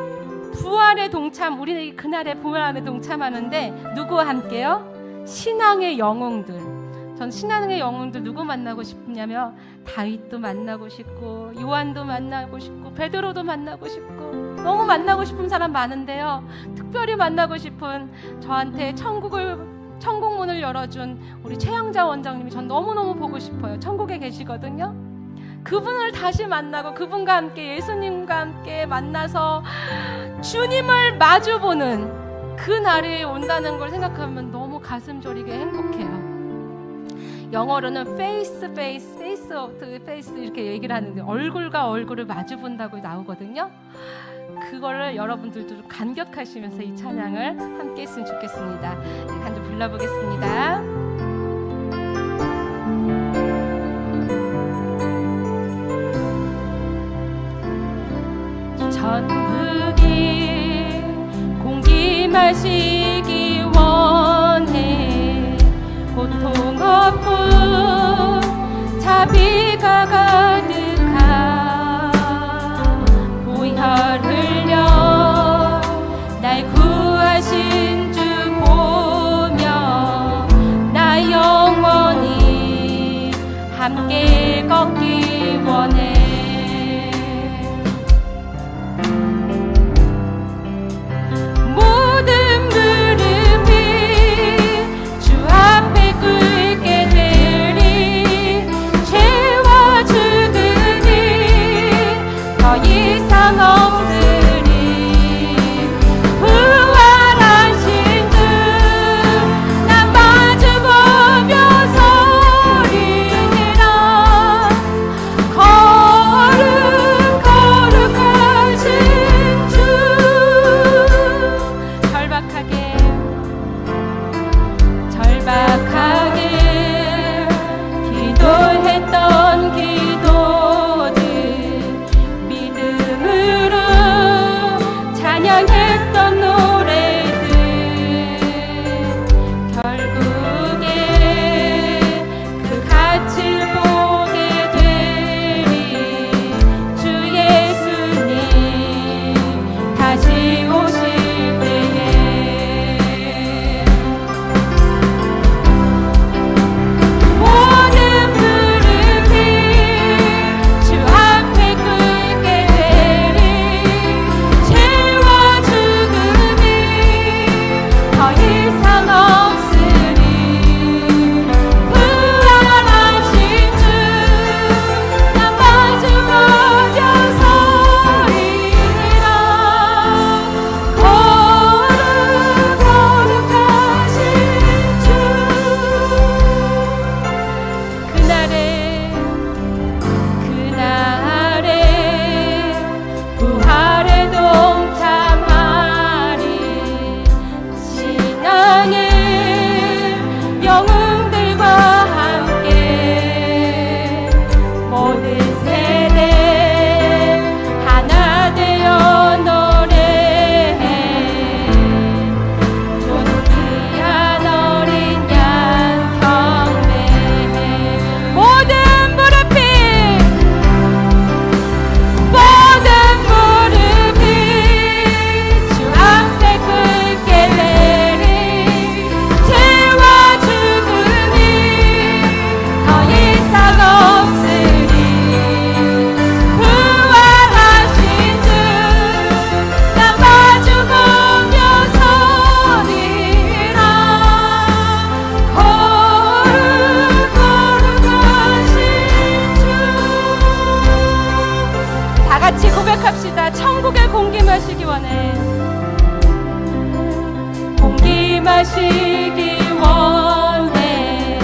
부활에 동참, 우리는 그날의 부활에 동참하는데 누구와 함께요? 신앙의 영웅들. 전 신앙의 영웅들 누구 만나고 싶냐면 다윗도 만나고 싶고 요한도 만나고 싶고 베드로도 만나고 싶고 너무 만나고 싶은 사람 많은데요, 특별히 만나고 싶은 저한테 천국을 천국 문을 열어준 우리 최영자 원장님이 전 너무너무 보고 싶어요. 천국에 계시거든요. 그분을 다시 만나고 그분과 함께 예수님과 함께 만나서 주님을 마주보는 그 날이 온다는 걸 생각하면 너무 가슴 저리게 행복해요. 영어로는 face to face 이렇게 얘기를 하는데 얼굴과 얼굴을 마주본다고 나오거든요. 그거를 여러분들도 좀 감격하시면서 이 찬양을 함께 했으면 좋겠습니다. 한 줄 불러보겠습니다. 천국이 공기 마시기 원해 고통 없고 자비가 가득한 보혈 흘려 날 구하신 주 보며 나 영원히 함께 걷기 원해. 모든 무릎이 주 앞에 꿇게 되리. 죄와 죽음이 더 이상 없으리. 부활하신 주 나 마주보며 소리내라. 거룩하신 주. 절박하게 기도했던 기도들 믿음으로 찬양했던 노래들 결국에 그 가치를 보게 되리. 주 예수님 다시 오실 때에 모든 무릎이 주 앞에 꿇게 되리. 죄와 죽음이 더 이상 없으리. 부활하신 주 나 마주보며 소리내라. 거룩하신 주. 그날에 부활에 동참하리. 신앙의 영웅들과 함께 모든 세대 하나 되어 노래해. 존귀한 어린 양 경배해. 모든 무릎이 주 앞에 꿇게 되리. 죄와 죽음이 더 이상 없으리. 부활하신 주 나 마주보며 소리라. 거룩하신 주. 다 같이 고백합시다. 천국의 공기 마시기 원해. 공기 마시기 원해.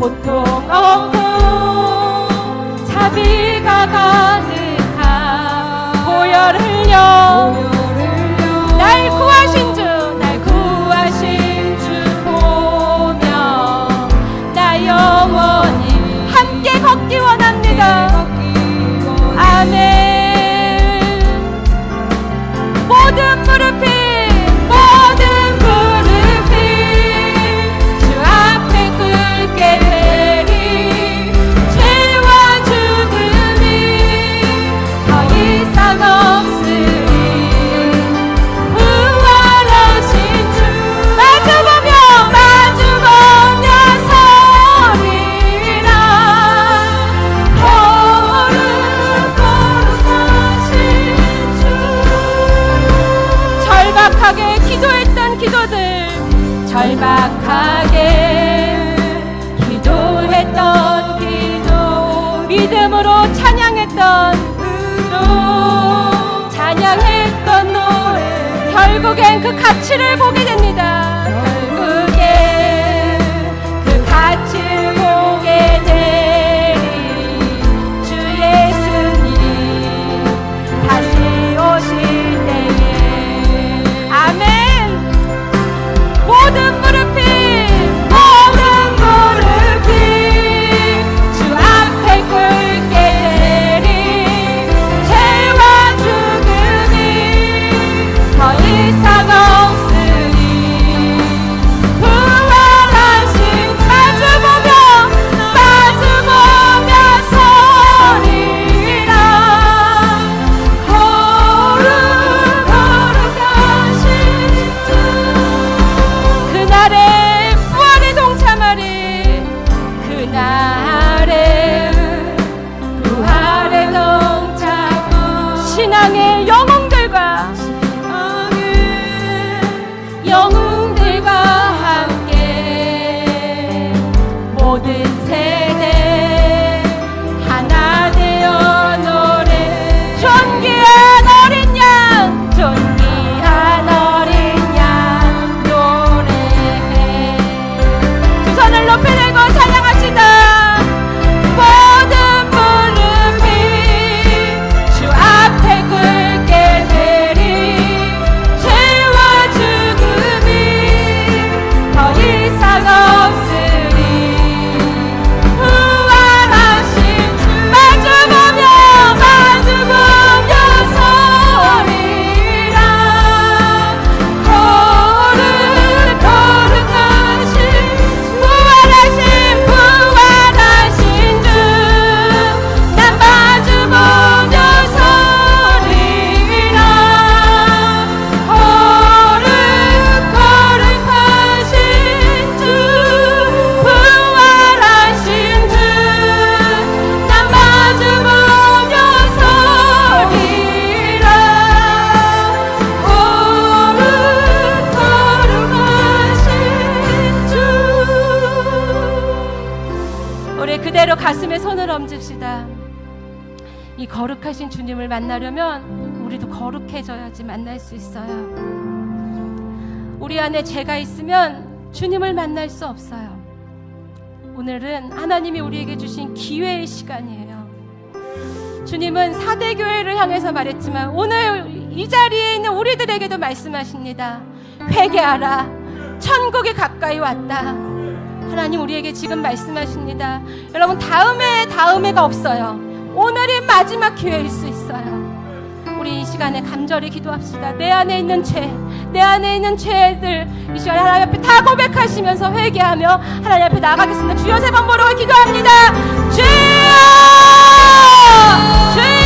고통 없고 자비가 가득한 보혈 흘려 날 구하신 주 보며 나 영원히 함께 걷기 원합니다. 아멘. 모든 무릎이 주 앞에 꿇게 되리. 죄와 죽음이 더 이상 없으리. 부활하신 주 마주보며 소리라. 거룩하신 주. 절박하게 기도했던 기도들 절박하게 기도했던 기도, 믿음으로 찬양했던 찬양했던 노래, 결국엔 그 가치를 보게 됩니다. 결국엔 그 가치를 보게 되리. 주 예수님 다시 오실 때에. 아멘. 모든 무릎이 주 앞에 꿇게 되리. 죄와 죽음이 더 이상 없으니 부활하신 마주보며 서리라. 거룩하신 주, 그날의 부활에 동참하리. 그날의 부활에 동참하리. 신앙의 영웅들과 함께 모든 세대 하나 되어 노래. 존귀한 어린 양, 존귀한 어린 양 노래해. 두 손을 높이 들고 찬양하시다. 모든 무릎이 주 앞에 꿇게 되리. 죄와 죽음이 더 이상 없으리. 부활하신 주 마주보며 서리라. 거룩하신 부활하신 주, 난 마주보며 서리라. 거룩하신 주, 부활하신 주, 난 마주보며 서리라. 거룩하신 주. 우리 그대로 가슴에 손을 얹읍시다. 이 거룩하신 주님을 만나려면 우리도 거룩해져야지 만날 수 있어요. 우리 안에 죄가 있으면 주님을 만날 수 없어요. 오늘은 하나님이 우리에게 주신 기회의 시간이에요. 주님은 4대 교회를 향해서 말했지만 오늘 이 자리에 있는 우리들에게도 말씀하십니다. 회개하라. 천국이 가까이 왔다. 하나님 우리에게 지금 말씀하십니다. 여러분, 다음에가 없어요. 오늘이 마지막 기회일 수 있어요. 우리 이 시간에 간절히 기도합시다. 내 안에 있는 죄, 내 안에 있는 죄들 이 시간에 하나님 앞에 다 고백하시면서 회개하며 하나님 앞에 나아가겠습니다. 주여, 3번 부르고 기도합니다. 주여, 주여.